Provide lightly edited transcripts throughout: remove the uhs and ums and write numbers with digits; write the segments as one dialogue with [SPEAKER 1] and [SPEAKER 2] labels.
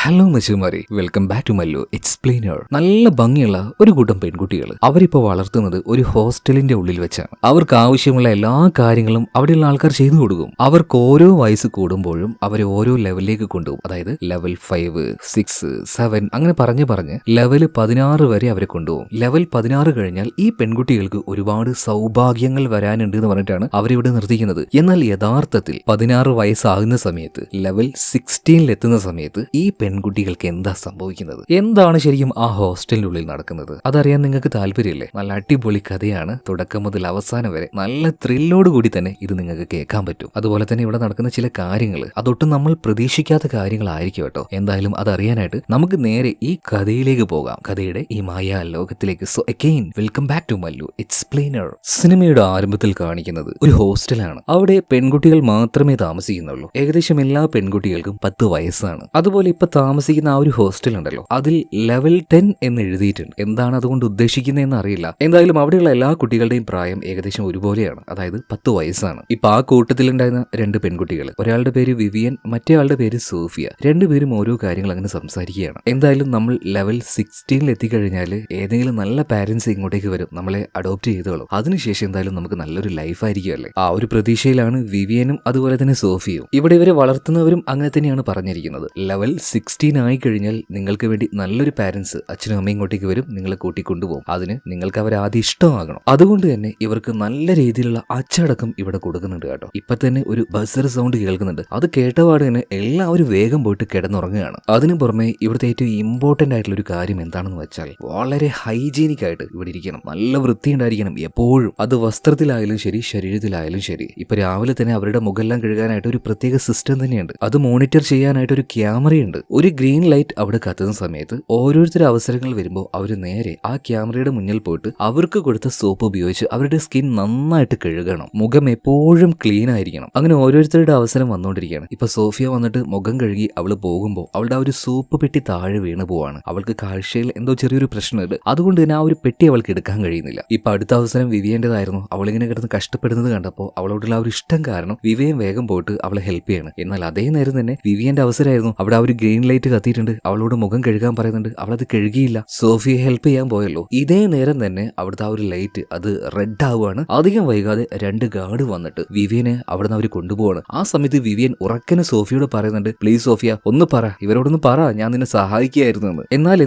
[SPEAKER 1] Hello മച്ചുമാരി, welcome back to Mallu Explainer. നല്ല ഭംഗിയുള്ള ഒരു കൂട്ടം പെൺകുട്ടികൾ അവരിപ്പോൾ വളർത്തുന്നത് ഒരു ഹോസ്റ്റലിന്റെ ഉള്ളിൽ വെച്ചാണ്. അവർക്ക് ആവശ്യമുള്ള എല്ലാ കാര്യങ്ങളും അവിടെയുള്ള ആൾക്കാർ ചെയ്തു കൊടുക്കും. അവർക്ക് ഓരോ വയസ്സ് കൂടുമ്പോഴും അവരെ ഓരോ ലെവലിലേക്ക് കൊണ്ടുപോകും. അതായത് ലെവൽ 5, 6, 7 അങ്ങനെ പറഞ്ഞ് ലെവൽ 16 വരെ അവരെ കൊണ്ടുപോകും. ലെവൽ 16 കഴിഞ്ഞാൽ ഈ പെൺകുട്ടികൾക്ക് ഒരുപാട് സൗഭാഗ്യങ്ങൾ വരാനുണ്ട് എന്ന് പറഞ്ഞിട്ടാണ് അവരിവിടെ നിർത്തിക്കുന്നത്. എന്നാൽ യഥാർത്ഥത്തിൽ 16 വയസ്സാകുന്ന സമയത്ത് ലെവൽ 16 എത്തുന്ന സമയത്ത് ഈ പെൺകുട്ടികൾക്ക് എന്താ സംഭവിക്കുന്നത്, എന്താണ് ശരിക്കും ആ ഹോസ്റ്റലിനുള്ളിൽ നടക്കുന്നത്, അതറിയാൻ നിങ്ങൾക്ക് താല്പര്യമില്ലേ? നല്ല അടിപൊളി കഥയാണ്. തുടക്കം മുതൽ അവസാനം വരെ നല്ല ത്രില്ലോട് കൂടി തന്നെ ഇത് നിങ്ങൾക്ക് കേൾക്കാൻ പറ്റും. അതുപോലെ തന്നെ ഇവിടെ നടക്കുന്ന ചില കാര്യങ്ങൾ അതൊട്ടും നമ്മൾ പ്രതീക്ഷിക്കാത്ത കാര്യങ്ങളായിരിക്കും കേട്ടോ. എന്തായാലും അതറിയാനായിട്ട് നമുക്ക് നേരെ ഈ കഥയിലേക്ക് പോകാം, കഥയുടെ ഈ മായാ ലോകത്തിലേക്ക്. So again welcome back to Mallu explainer. സിനിമയുടെ ആരംഭത്തിൽ കാണിക്കുന്നത് ഒരു ഹോസ്റ്റലാണ്. അവിടെ പെൺകുട്ടികൾ മാത്രമേ താമസിക്കുന്നുള്ളൂ. ഏകദേശം എല്ലാ പെൺകുട്ടികൾക്കും 10 വയസ്സാണ്. അതുപോലെ ഇപ്പൊ താമസിക്കുന്ന ആ ഒരു ഹോസ്റ്റൽ ഉണ്ടല്ലോ, അതിൽ ലെവൽ 10 എന്ന് എഴുതിയിട്ടുണ്ട്. എന്താണ് അതുകൊണ്ട് ഉദ്ദേശിക്കുന്നതെന്ന് അറിയില്ല. എന്തായാലും അവിടെയുള്ള എല്ലാ കുട്ടികളുടെയും പ്രായം ഏകദേശം ഒരുപോലെയാണ്, അതായത് 10 വയസ്സാണ്. ഇപ്പൊ ആ കൂട്ടത്തിലുണ്ടായിരുന്ന 2 പെൺകുട്ടികൾ, ഒരാളുടെ പേര് വിവിയൻ, മറ്റേ ആളുടെ പേര് സോഫിയ. രണ്ടുപേരും ഓരോ കാര്യങ്ങൾ അങ്ങനെ സംസാരിക്കുകയാണ്. എന്തായാലും നമ്മൾ ലെവൽ 16 എത്തിക്കഴിഞ്ഞാൽ ഏതെങ്കിലും നല്ല പാരന്റ്സ് ഇങ്ങോട്ടേക്ക് വരും, നമ്മളെ അഡോപ്റ്റ് ചെയ്തോളും. അതിനുശേഷം എന്തായാലും നമുക്ക് നല്ലൊരു ലൈഫ് ആയിരിക്കുമല്ലേ, ആ ഒരു പ്രതീക്ഷയിലാണ് വിവിയനും അതുപോലെ തന്നെ സോഫിയയും. ഇവിടെ ഇവരെ വളർത്തുന്നവരും അങ്ങനെ തന്നെയാണ് പറഞ്ഞിരിക്കുന്നത്. ലെവൽ 16 ആയി കഴിഞ്ഞാൽ നിങ്ങൾക്ക് വേണ്ടി നല്ലൊരു പാരന്റ്സ്, അച്ഛനും അമ്മയും ഇങ്ങോട്ടേക്ക് വരും, നിങ്ങളെ കൂട്ടിക്കൊണ്ടുപോകും. അതിന് നിങ്ങൾക്ക് അവരെ ആദ്യം ഇഷ്ടമാകണം. അതുകൊണ്ട് തന്നെ ഇവർക്ക് നല്ല രീതിയിലുള്ള അച്ചടക്കം ഇവിടെ കൊടുക്കുന്നുണ്ട് കേട്ടോ. ഇപ്പൊ തന്നെ ഒരു ബസർ സൗണ്ട് കേൾക്കുന്നുണ്ട്. അത് കേട്ടപാട് തന്നെ എല്ലാവരും വേഗം പോയിട്ട് കിടന്നുറങ്ങുകയാണ്. അതിനു പുറമെ ഇവിടുത്തെ ഏറ്റവും ഇമ്പോർട്ടന്റ് ആയിട്ടുള്ള ഒരു കാര്യം എന്താണെന്ന് വെച്ചാൽ വളരെ ഹൈജീനിക് ആയിട്ട് ഇവിടെ ഇരിക്കണം, നല്ല വൃത്തി ഉണ്ടായിരിക്കണം എപ്പോഴും. അത് വസ്ത്രത്തിലായാലും ശരി, ശരീരത്തിലായാലും ശരി. ഇപ്പൊ രാവിലെ തന്നെ അവരുടെ മുഖെല്ലാം കഴുകാനായിട്ട് ഒരു പ്രത്യേക സിസ്റ്റം തന്നെയുണ്ട്. അത് മോണിറ്റർ ചെയ്യാനായിട്ട് ഒരു ക്യാമറയുണ്ട്. ഒരു ഗ്രീൻ ലൈറ്റ് അവിടെ കത്തുന്ന സമയത്ത് ഓരോരുത്തരുടെ അവസരങ്ങൾ വരുമ്പോൾ അവർ നേരെ ആ ക്യാമറയുടെ മുന്നിൽ പോയിട്ട് അവർക്ക് കൊടുത്ത സോപ്പ് ഉപയോഗിച്ച് അവരുടെ സ്കിൻ നന്നായിട്ട് കഴുകണം. മുഖം എപ്പോഴും ക്ലീൻ ആയിരിക്കണം. അങ്ങനെ ഓരോരുത്തരുടെ അവസരം വന്നുകൊണ്ടിരിക്കുകയാണ്. ഇപ്പൊ സോഫിയ വന്നിട്ട് മുഖം കഴുകി അവള് പോകുമ്പോൾ അവളുടെ ആ ഒരു സോപ്പ് പെട്ടി താഴെ വീണ് പോവാണ്. അവൾക്ക് കാഴ്ചയിൽ എന്തോ ചെറിയൊരു പ്രശ്നമുണ്ട്. അതുകൊണ്ട് തന്നെ ആ ഒരു പെട്ടി അവൾക്ക് എടുക്കാൻ കഴിയുന്നില്ല. ഇപ്പൊ അടുത്ത അവസരം വിവിയന്റേതായിരുന്നു. അവളിങ്ങനെ കിടന്ന് കഷ്ടപ്പെടുന്നത് കണ്ടപ്പോൾ അവളോടുള്ള ആ ഒരു ഇഷ്ടം കാരണം വിവിയൻ വേഗം പോയിട്ട് അവളെ ഹെൽപ്പ് ചെയ്യണം. എന്നാൽ അതേ നേരം തന്നെ വിവിയന്റെ അവസരമായിരുന്നു. അവിടെ ആ ഒരു ഗ്രീൻ ലൈറ്റ് കത്തിയിട്ടുണ്ട്, അവളോട് മുഖം കഴുകാൻ പറയുന്നുണ്ട്. അവളത് കഴുകിയില്ല. സോഫിയെ ഹെൽപ്പ് ചെയ്യാൻ പോയല്ലോ. ഇതേ നേരം തന്നെ അവിടുത്തെ ആ ഒരു ലൈറ്റ് അത് റെഡ് ആവുകയാണ്. അധികം വൈകാതെ 2 ഗാർഡ് വന്നിട്ട് വിവിയനെ അവിടുന്ന് അവർ കൊണ്ടുപോവാണ്. ആ സമയത്ത് വിവിയൻ ഉറക്കനെ സോഫിയോട് പറയുന്നുണ്ട്, പ്ലീസ് സോഫിയ ഒന്ന് പറ, ഇവരോടൊന്ന് പറ, ഞാൻ നിന്നെ സഹായിക്കുകയായിരുന്നു എന്ന്. എന്നാൽ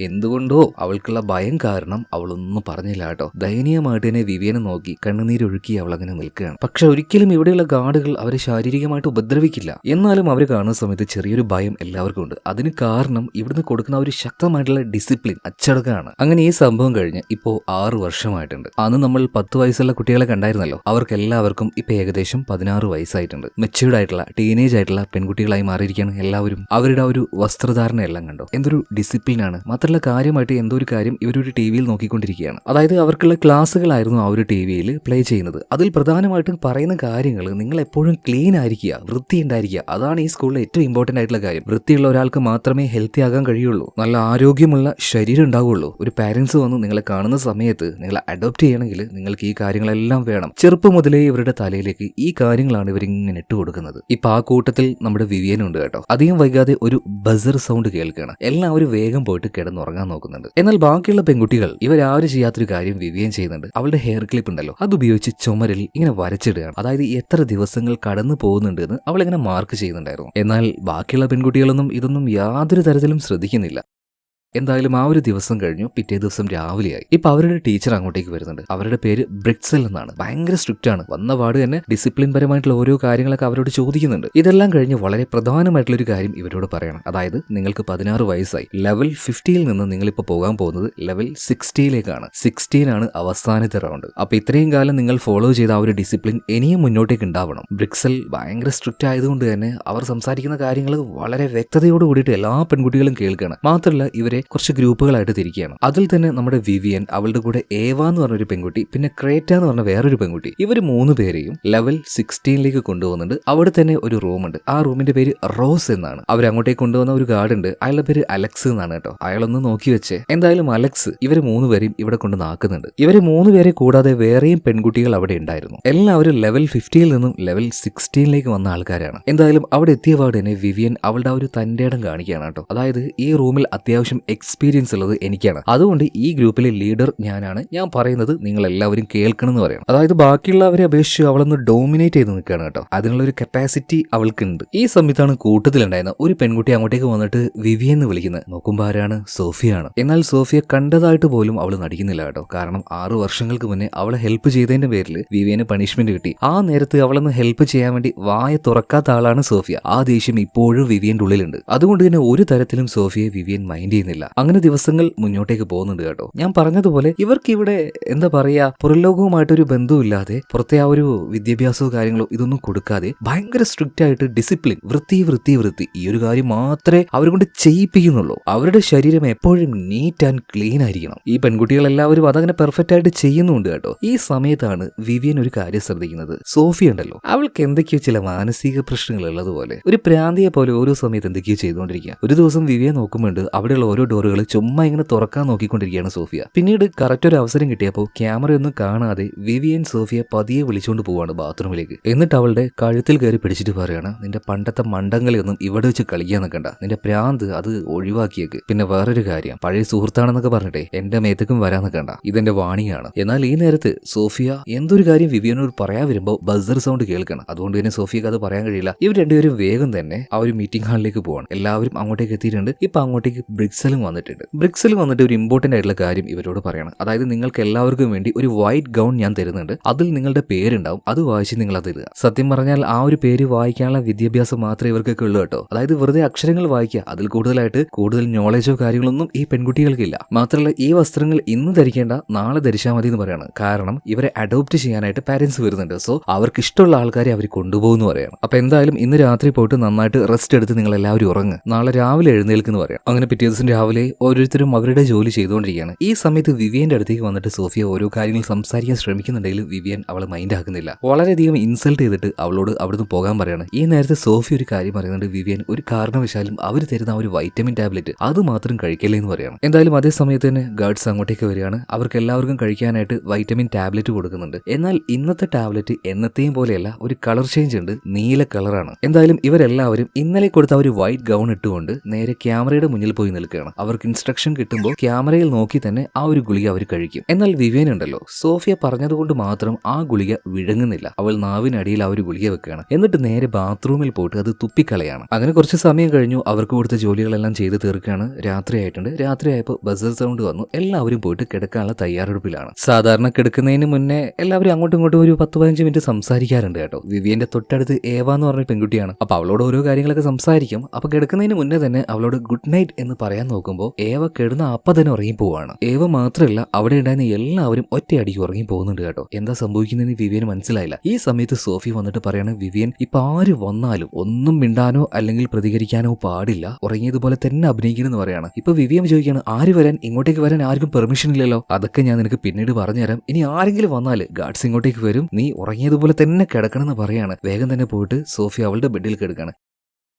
[SPEAKER 1] എന്തുകൊണ്ടോ അവൾക്കുള്ള ഭയം കാരണം അവളൊന്നും പറഞ്ഞില്ല കേട്ടോ. ദയനീയമായിട്ട് തന്നെ വിവിയനെ നോക്കി കണ്ണുനീരൊഴുക്കി അവൾ അങ്ങനെ നിൽക്കുകയാണ്. പക്ഷെ ഒരിക്കലും ഇവിടെയുള്ള ഗാർഡുകൾ അവരെ ശാരീരികമായിട്ട് ഉപദ്രവിക്കില്ല. എന്നാലും അവരെ കാണുന്ന സമയത്ത് ചെറിയൊരു ഭയം എല്ലാവർക്കും ഉണ്ട്. അതിന് കാരണം ഇവിടുന്ന് കൊടുക്കുന്ന ഒരു ശക്തമായിട്ടുള്ള ഡിസിപ്ലിൻ, അച്ചടക്കമാണ്. അങ്ങനെ ഈ സംഭവം കഴിഞ്ഞ് ഇപ്പോ 6 വർഷമായിട്ടുണ്ട്. അന്ന് നമ്മൾ 10 വയസ്സുള്ള കുട്ടികളെ കണ്ടായിരുന്നല്ലോ, അവർക്ക് എല്ലാവർക്കും ഇപ്പൊ ഏകദേശം 16 വയസ്സായിട്ടുണ്ട്. മെച്യൂർഡ് ആയിട്ടുള്ള ടീനേജ് ആയിട്ടുള്ള പെൺകുട്ടികളായി മാറിയിരിക്കുകയാണ് എല്ലാവരും. അവരുടെ ഒരു വസ്ത്രധാരണ എല്ലാം കണ്ടോ, എന്തൊരു ഡിസിപ്ലിനാണ്. മാത്രമല്ല കാര്യമായിട്ട് എന്തോ ഒരു കാര്യം ഇവരൊരു ടിവിയിൽ നോക്കിക്കൊണ്ടിരിക്കുകയാണ്. അതായത് അവർക്കുള്ള ക്ലാസ്സുകളായിരുന്നു ആ ഒരു ടിവിയിൽ പ്ലേ ചെയ്യുന്നത്. അതിൽ പ്രധാനമായിട്ടും പറയുന്ന കാര്യങ്ങൾ, നിങ്ങൾ എപ്പോഴും ക്ലീൻ ആയിരിക്കുക, വൃത്തി ഉണ്ടായിരിക്കുക. അതാണ് ഈ സ്കൂളിലെ ഏറ്റവും ഇമ്പോർട്ടന്റ് ആയിട്ടുള്ള കാര്യം. വൃത്തിയുള്ള ഒരാൾക്ക് മാത്രമേ ഹെൽത്തി ആകാൻ കഴിയുള്ളൂ, നല്ല ആരോഗ്യമുള്ള ശരീരം ഉണ്ടാവുള്ളൂ. ഒരു പാരന്റ്സ് വന്ന് നിങ്ങളെ കാണുന്ന സമയത്ത് നിങ്ങളെ അഡോപ്റ്റ് ചെയ്യണമെങ്കിൽ നിങ്ങൾക്ക് ഈ കാര്യങ്ങളെല്ലാം വേണം. ചെറുപ്പം മുതലേ ഇവരുടെ തലയിലേക്ക് ഈ കാര്യങ്ങളാണ് ഇവരിങ്ങനെ ഇട്ട് കൊടുക്കുന്നത്. ഇപ്പൊ ആ കൂട്ടത്തിൽ നമ്മുടെ വിവിയനുണ്ട് കേട്ടോ. അധികം വൈകാതെ ഒരു ബസർ സൗണ്ട് കേൾക്കുകയാണ്. എല്ലാവരും വേഗം പോയിട്ട് കിടന്നുറങ്ങാൻ നോക്കുന്നുണ്ട്. എന്നാൽ ബാക്കിയുള്ള പെൺകുട്ടികൾ ഇവരാരും ചെയ്യാത്തൊരു കാര്യം വിവിയൻ ചെയ്യുന്നുണ്ട്. അവളുടെ ഹെയർ ക്ലിപ്പ് ഉണ്ടല്ലോ, അതുപയോഗിച്ച് ചുമരിൽ ഇങ്ങനെ വരച്ചിടുകയാണ്. അതായത് എത്ര ദിവസങ്ങൾ കടന്നു പോകുന്നുണ്ട് എന്ന് അവൾ ഇങ്ങനെ മാർക്ക് ചെയ്യുന്നുണ്ടായിരുന്നു. എന്നാൽ ബാക്കിയുള്ള പെൺകുട്ടികളൊന്നും ഇതൊന്നും യാതൊരു തരത്തിലും ശ്രദ്ധിക്കുന്നില്ല. എന്തായാലും ആ ഒരു ദിവസം കഴിഞ്ഞു. പിറ്റേ ദിവസം രാവിലെയായി. ഇപ്പൊ അവരുടെ ടീച്ചർ അങ്ങോട്ടേക്ക് വരുന്നുണ്ട്. അവരുടെ പേര് ബ്രിക്സൽ എന്നാണ്. ഭയങ്കര സ്ട്രിക്റ്റ് ആണ്. വന്ന പാട് തന്നെ ഡിസിപ്ലിൻ പരമായിട്ടുള്ള ഓരോ കാര്യങ്ങളൊക്കെ അവരോട് ചോദിക്കുന്നുണ്ട്. ഇതെല്ലാം കഴിഞ്ഞ് വളരെ പ്രധാനമായിട്ടുള്ള ഒരു കാര്യം ഇവരോട് പറയണം. അതായത് നിങ്ങൾക്ക് 16 വയസ്സായി. ലെവൽ 50 നിന്ന് നിങ്ങളിപ്പോ പോകാൻ പോകുന്നത് ലെവൽ 60 16 അവസാനത്തെ റൗണ്ട്. അപ്പൊ ഇത്രയും കാലം നിങ്ങൾ ഫോളോ ചെയ്ത ആ ഒരു ഡിസിപ്ലിൻ ഇനിയും മുന്നോട്ടേക്ക് ഉണ്ടാവണം. ബ്രിക്സൽ ഭയങ്കര സ്ട്രിക്റ്റ് ആയതുകൊണ്ട് തന്നെ അവർ സംസാരിക്കുന്ന കാര്യങ്ങൾ വളരെ വ്യക്തതയോട് കൂടിയിട്ട് എല്ലാ പെൺകുട്ടികളും കേൾക്കുകയാണ്. മാത്രമല്ല ഇവരെ കുറച്ച് ഗ്രൂപ്പുകളായിട്ട് തിരിക്കുകയാണ്. അതിൽ തന്നെ നമ്മുടെ വിവിയൻ, അവളുടെ കൂടെ ഏവ എന്ന് പറഞ്ഞൊരു പെൺകുട്ടി, പിന്നെ ക്രേറ്റ എന്ന് പറഞ്ഞ വേറൊരു പെൺകുട്ടി, ഇവർ 3 പേരെയും ലെവൽ 16ലേക്ക് കൊണ്ടുപോകുന്നുണ്ട്. അവിടെ തന്നെ ഒരു റൂമുണ്ട്. ആ റൂമിന്റെ പേര് റോസ് എന്നാണ്. അവരങ്ങോട്ടേക്ക് കൊണ്ടുവന്ന ഒരു ഗാർഡ് ഉണ്ട്, അയാളുടെ പേര് അലക്സ് എന്നാണ് കേട്ടോ. അയാളൊന്ന് നോക്കി വെച്ച് എന്തായാലും അലക്സ് ഇവര് 3 പേരെയും ഇവിടെ കൊണ്ട് നാക്കുന്നുണ്ട്. ഇവര് 3 പേരെ കൂടാതെ വേറെയും പെൺകുട്ടികൾ അവിടെ ഉണ്ടായിരുന്നു. എല്ലാവരും ലെവൽ 50ൽ നിന്നും ലെവൽ 16ലേക്ക് വന്ന ആൾക്കാരാണ്. എന്തായാലും അവിടെ എത്തിയ പാട് തന്നെ വിവിയൻ അവളുടെ ആ ഒരു തന്റെ ഇടം കാണിക്കുകയാണ് കേട്ടോ. അതായത് ഈ റൂമിൽ അത്യാവശ്യം എക്സ്പീരിയൻസ് ഉള്ളത് എനിക്കാണ്, അതുകൊണ്ട് ഈ ഗ്രൂപ്പിലെ ലീഡർ ഞാനാണ്, ഞാൻ പറയുന്നത് നിങ്ങൾ എല്ലാവരും കേൾക്കണം എന്ന് പറയണം. അതായത് ബാക്കിയുള്ളവരെ അപേക്ഷിച്ച് അവളൊന്ന് ഡോമിനേറ്റ് ചെയ്ത് നിൽക്കുകയാണ് കേട്ടോ. അതിനുള്ള ഒരു കപ്പാസിറ്റി അവൾക്കുണ്ട്. ഈ സമയത്താണ് കൂട്ടത്തിലുണ്ടായിരുന്ന ഒരു പെൺകുട്ടി അങ്ങോട്ടേക്ക് വന്നിട്ട് വിവിയൻ എന്ന് വിളിക്കുന്നത്. നോക്കുമ്പോൾ ആരാണ്? സോഫിയാണ്. എന്നാൽ സോഫിയ കണ്ടതായിട്ട് പോലും അവൾ നടിക്കുന്നില്ല കേട്ടോ. കാരണം 6 വർഷങ്ങൾക്ക് മുന്നേ അവളെ ഹെൽപ്പ് ചെയ്തതിന്റെ പേരിൽ വിവിയന് പണിഷ്മെന്റ് കിട്ടി. ആ നേരത്ത് അവളൊന്ന് ഹെൽപ്പ് ചെയ്യാൻ വേണ്ടി വായ തുറക്കാത്ത ആളാണ് സോഫിയ. ആ ദേഷ്യം ഇപ്പോഴും വിവിയന്റെ ഉള്ളിലുണ്ട്. അതുകൊണ്ട് തന്നെ ഒരു തരത്തിലും സോഫിയെ വിവിയൻ മൈൻഡ് ചെയ്യുന്നില്ല. അങ്ങനെ ദിവസങ്ങൾ മുന്നോട്ടേക്ക് പോകുന്നുണ്ട് കേട്ടോ. ഞാൻ പറഞ്ഞതുപോലെ ഇവർക്ക് ഇവിടെ എന്താ പറയാ, പുറംലോകവുമായിട്ടൊരു ബന്ധവുമില്ലാതെ, പുറത്തെ ആ ഒരു വിദ്യാഭ്യാസവും കാര്യങ്ങളോ ഇതൊന്നും കൊടുക്കാതെ ഭയങ്കര സ്ട്രിക്റ്റ് ആയിട്ട് ഡിസിപ്ലിൻ, വൃത്തി ഈ ഒരു കാര്യം മാത്രമേ അവരെ കൊണ്ട് ചെയ്യിപ്പിക്കുന്നുള്ളൂ. അവരുടെ ശരീരം എപ്പോഴും നീറ്റ് ആൻഡ് ക്ലീൻ ആയിരിക്കണം. ഈ പെൺകുട്ടികൾ എല്ലാവരും അതങ്ങനെ പെർഫെക്റ്റ് ആയിട്ട് ചെയ്യുന്നുണ്ട് കേട്ടോ. ഈ സമയത്താണ് വിവിയൻ ഒരു കാര്യം ശ്രദ്ധിക്കുന്നത്. സോഫി ഉണ്ടല്ലോ, അവൾക്ക് എന്തൊക്കെയോ ചില മാനസിക പ്രശ്നങ്ങൾ ഉള്ളതുപോലെ, ഒരു പ്രാന്തിയെ പോലെ ഓരോ സമയത്ത് എന്തൊക്കെയോ ചെയ്തുകൊണ്ടിരിക്കുക. ഒരു ദിവസം വിവിയെ നോക്കുമ്പോണ്ട് അവിടെയുള്ള ഓരോ ഡോറുകൾ ചുമ്മാ ഇങ്ങനെ തുറക്കാൻ നോക്കിക്കൊണ്ടിരിക്കുകയാണ് സോഫിയ. പിന്നീട് കറക്റ്റ് ഒരു അവസരം കിട്ടിയപ്പോൾ ക്യാമറയൊന്നും കാണാതെ വിവിയൻ സോഫിയെ പതിയെ വിളിച്ചുകൊണ്ട് പോവാണ് ബാത്റൂമിലേക്ക്. എന്നിട്ട് അവളുടെ കഴുത്തിൽ കയറി പിടിച്ചിട്ട് പറയാണ്, നിന്റെ പണ്ടത്തെ മണ്ടങ്ങളെയൊന്നും ഇവിടെ വെച്ച് കളിക്കാൻ നിൽക്കണ്ട, നിന്റെ പ്രാന്ത് അത് ഒഴിവാക്കിയേക്ക്. പിന്നെ വേറൊരു കാര്യം, പഴയ സുഹൃത്താണെന്നൊക്കെ പറഞ്ഞിട്ടേ എന്റെ മേത്തേക്കും വരാൻ നിൽക്കണ്ട, ഇതെന്റെ വാണിയാണ്. എന്നാൽ ഈ നേരത്ത് സോഫിയ എന്തൊരു കാര്യം വിവിയനോട് പറയാൻ വരുമ്പോൾ ബസർ സൗണ്ട് കേൾക്കണം. അതുകൊണ്ട് തന്നെ സോഫിയക്ക് അത് പറയാൻ കഴിയില്ല. ഇവർ രണ്ടുപേരും വേഗം തന്നെ ആ ഒരു മീറ്റിംഗ് ഹാളിലേക്ക് പോവാണ്. എല്ലാവരും അങ്ങോട്ടേക്ക് എത്തിയിട്ടുണ്ട്. ഇപ്പൊ അങ്ങോട്ടേക്ക് ബ്രിക്സലും വന്നിട്ടുണ്ട്. ബ്രിക്സൽ വന്നിട്ട് ഒരു ഇമ്പോർട്ടന്റ് ആയിട്ടുള്ള കാര്യം ഇവരോട് പറയണം. അതായത് നിങ്ങൾക്ക് എല്ലാവർക്കും വേണ്ടി ഒരു വൈറ്റ് ഗൗൺ ഞാൻ തരുന്നുണ്ട്, അതിൽ നിങ്ങളുടെ പേരുണ്ടാവും, അത് വായിച്ച് നിങ്ങൾ അത് ഇടുക. സത്യം പറഞ്ഞാൽ ആ ഒരു പേര് വായിക്കാനുള്ള വിദ്യാഭ്യാസം മാത്രമേ ഇവർക്കൊക്കെ ഉള്ളൂ കേട്ടോ. അതായത് വെറുതെ അക്ഷരങ്ങൾ വായിക്കുക, അതിൽ കൂടുതൽ നോളജോ കാര്യങ്ങളൊന്നും ഈ പെൺകുട്ടികൾക്കില്ല. മാത്രമല്ല ഈ വസ്ത്രങ്ങൾ ഇന്ന് ധരിക്കേണ്ട, നാളെ ധരിച്ചാൽ മതി എന്ന് പറയാണ്. കാരണം ഇവരെ അഡോപ്റ്റ് ചെയ്യാനായിട്ട് പാരന്റ്സ് വരുന്നുണ്ട്. സോ അവർക്ക് ഇഷ്ടമുള്ള ആൾക്കാരെ അവർ കൊണ്ടുപോകുന്നു പറയാണ്. അപ്പൊ എന്തായാലും ഇന്ന് രാത്രി പോയിട്ട് നന്നായിട്ട് റെസ്റ്റ് എടുത്ത് നിങ്ങൾ എല്ലാവരും ഉറങ്ങുക, നാളെ രാവിലെ എഴുന്നേൽക്കുന്നു പറയാം. അങ്ങനെ പിറ്റേ ദിവസം രാവിലെ ഓരോരുത്തരും അവരുടെ ജോലി ചെയ്തുകൊണ്ടിരിക്കുകയാണ്. ഈ സമയത്ത് വിവിയന്റെ അടുത്തേക്ക് വന്നിട്ട് സോഫിയ ഓരോ കാര്യങ്ങൾ സംസാരിക്കാൻ ശ്രമിക്കുന്നുണ്ടെങ്കിലും വിവിയൻ അവളെ മൈൻഡ് ആക്കുന്നില്ല. വളരെയധികം ഇൻസൾട്ട് ചെയ്തിട്ട് അവളോട് അവിടുന്ന് പോകാൻ പറയാണ്. ഈ നേരത്തെ സോഫി ഒരു കാര്യം പറയുന്നുണ്ട്, വിവിയൻ ഒരു കാരണവശാലും അവർ തരുന്ന ഒരു വൈറ്റമിൻ ടാബ്ലറ്റ് അത് മാത്രം കഴിക്കല്ലേ എന്ന് പറയാണ്. എന്തായാലും അതേ സമയത്ത് തന്നെ ഗാർഡ്സ് അങ്ങോട്ടേക്ക് വരികയാണ്. അവർക്ക് എല്ലാവർക്കും കഴിക്കാനായിട്ട് വൈറ്റമിൻ ടാബ്ലറ്റ് കൊടുക്കുന്നുണ്ട്. എന്നാൽ ഇന്നത്തെ ടാബ്ലറ്റ് എന്നത്തെയും പോലെയല്ല, ഒരു കളർ ചേഞ്ച് ഉണ്ട്, നീല കളറാണ്. എന്തായാലും ഇവരെല്ലാവരും ഇന്നലെ കൊടുത്ത ഒരു വൈറ്റ് ഗൗൺ ഇട്ടുകൊണ്ട് നേരെ ക്യാമറയുടെ മുന്നിൽ പോയി നിൽക്കുകയാണ്. അവർക്ക് ഇൻസ്ട്രക്ഷൻ കിട്ടുമ്പോൾ ക്യാമറയിൽ നോക്കി തന്നെ ആ ഒരു ഗുളിക അവർ കഴിക്കും. എന്നാൽ വിവേൻ ഉണ്ടല്ലോ, സോഫിയ പറഞ്ഞതുകൊണ്ട് മാത്രം ആ ഗുളിക വിഴുങ്ങുന്നില്ല. അവൾ നാവിനടിയിൽ ആ ഒരു ഗുളിക വെക്കുകയാണ്. എന്നിട്ട് നേരെ ബാത്റൂമിൽ പോയിട്ട് അത് തുപ്പിക്കളയാണ്. അങ്ങനെ കുറച്ച് സമയം കഴിഞ്ഞു. അവർക്ക് കൊടുത്ത ജോലികളെല്ലാം ചെയ്ത് തീർക്കുകയാണ്. രാത്രിയായിട്ടുണ്ട്. രാത്രിയായപ്പോൾ ബസർ സൗണ്ട് വന്നു. എല്ലാവരും പോയിട്ട് കിടക്കാനുള്ള തയ്യാറെടുപ്പിലാണ്. സാധാരണ കിടക്കുന്നതിന് മുന്നേ എല്ലാവരും അങ്ങോട്ടും ഇങ്ങോട്ടും ഒരു 10-15 മിനിറ്റ് സംസാരിക്കാറുണ്ട് കേട്ടോ. വിവിയന്റെ തൊട്ടടുത്ത് ഏവ എന്ന് പറഞ്ഞ പെൺകുട്ടിയാണ്. അപ്പൊ അവളോട് ഓരോ കാര്യങ്ങളൊക്കെ സംസാരിക്കും. അപ്പൊ കിടക്കുന്നതിന് മുന്നേ തന്നെ അവളോട് ഗുഡ് നൈറ്റ് എന്ന് പറയാൻ നോക്കുമ്പോൾ ഏവ കിടന്ന അപ്പം തന്നെ ഉറങ്ങി പോവാണ്. ഏവ മാത്രമല്ല അവിടെ ഉണ്ടായിരുന്ന എല്ലാവരും ഒറ്റയടിക്ക് ഉറങ്ങി പോകുന്നുണ്ട് കേട്ടോ. എന്താ സംഭവിക്കുന്നതെന്ന് വിവിയന് മനസ്സിലായില്ല. ഈ സമയത്ത് സോഫി വന്നിട്ട് പറയാണ്, വിവിയൻ ഇപ്പൊ ആര് വന്നാലും ഒന്നും മിണ്ടാനോ അല്ലെങ്കിൽ പ്രതികരിക്കാനോ പാടില്ല, ഉറങ്ങിയതുപോലെ തന്നെ അഭിനയിക്കണമെന്ന് പറയാണ്. ഇപ്പൊ വിവിയൻ ചോദിക്കുകയാണ്, ആര് വരാൻ? ഇങ്ങോട്ടേക്ക് വരാൻ ആർക്കും പെർമിഷൻ ഇല്ലല്ലോ. അതൊക്കെ ഞാൻ നിനക്ക് പിന്നീട് പറഞ്ഞുതരാം. ഇനി ആരെങ്കിലും വന്നാൽ ഗാർഡ്സ് ഇങ്ങോട്ടേക്ക് വരും, നീ ഉറങ്ങിയതുപോലെ തന്നെ കിടക്കണം എന്ന് പറയാണ്. വേഗം തന്നെ പോയിട്ട് സോഫി അവളുടെ ബെഡിൽ കിടക്കാണ്.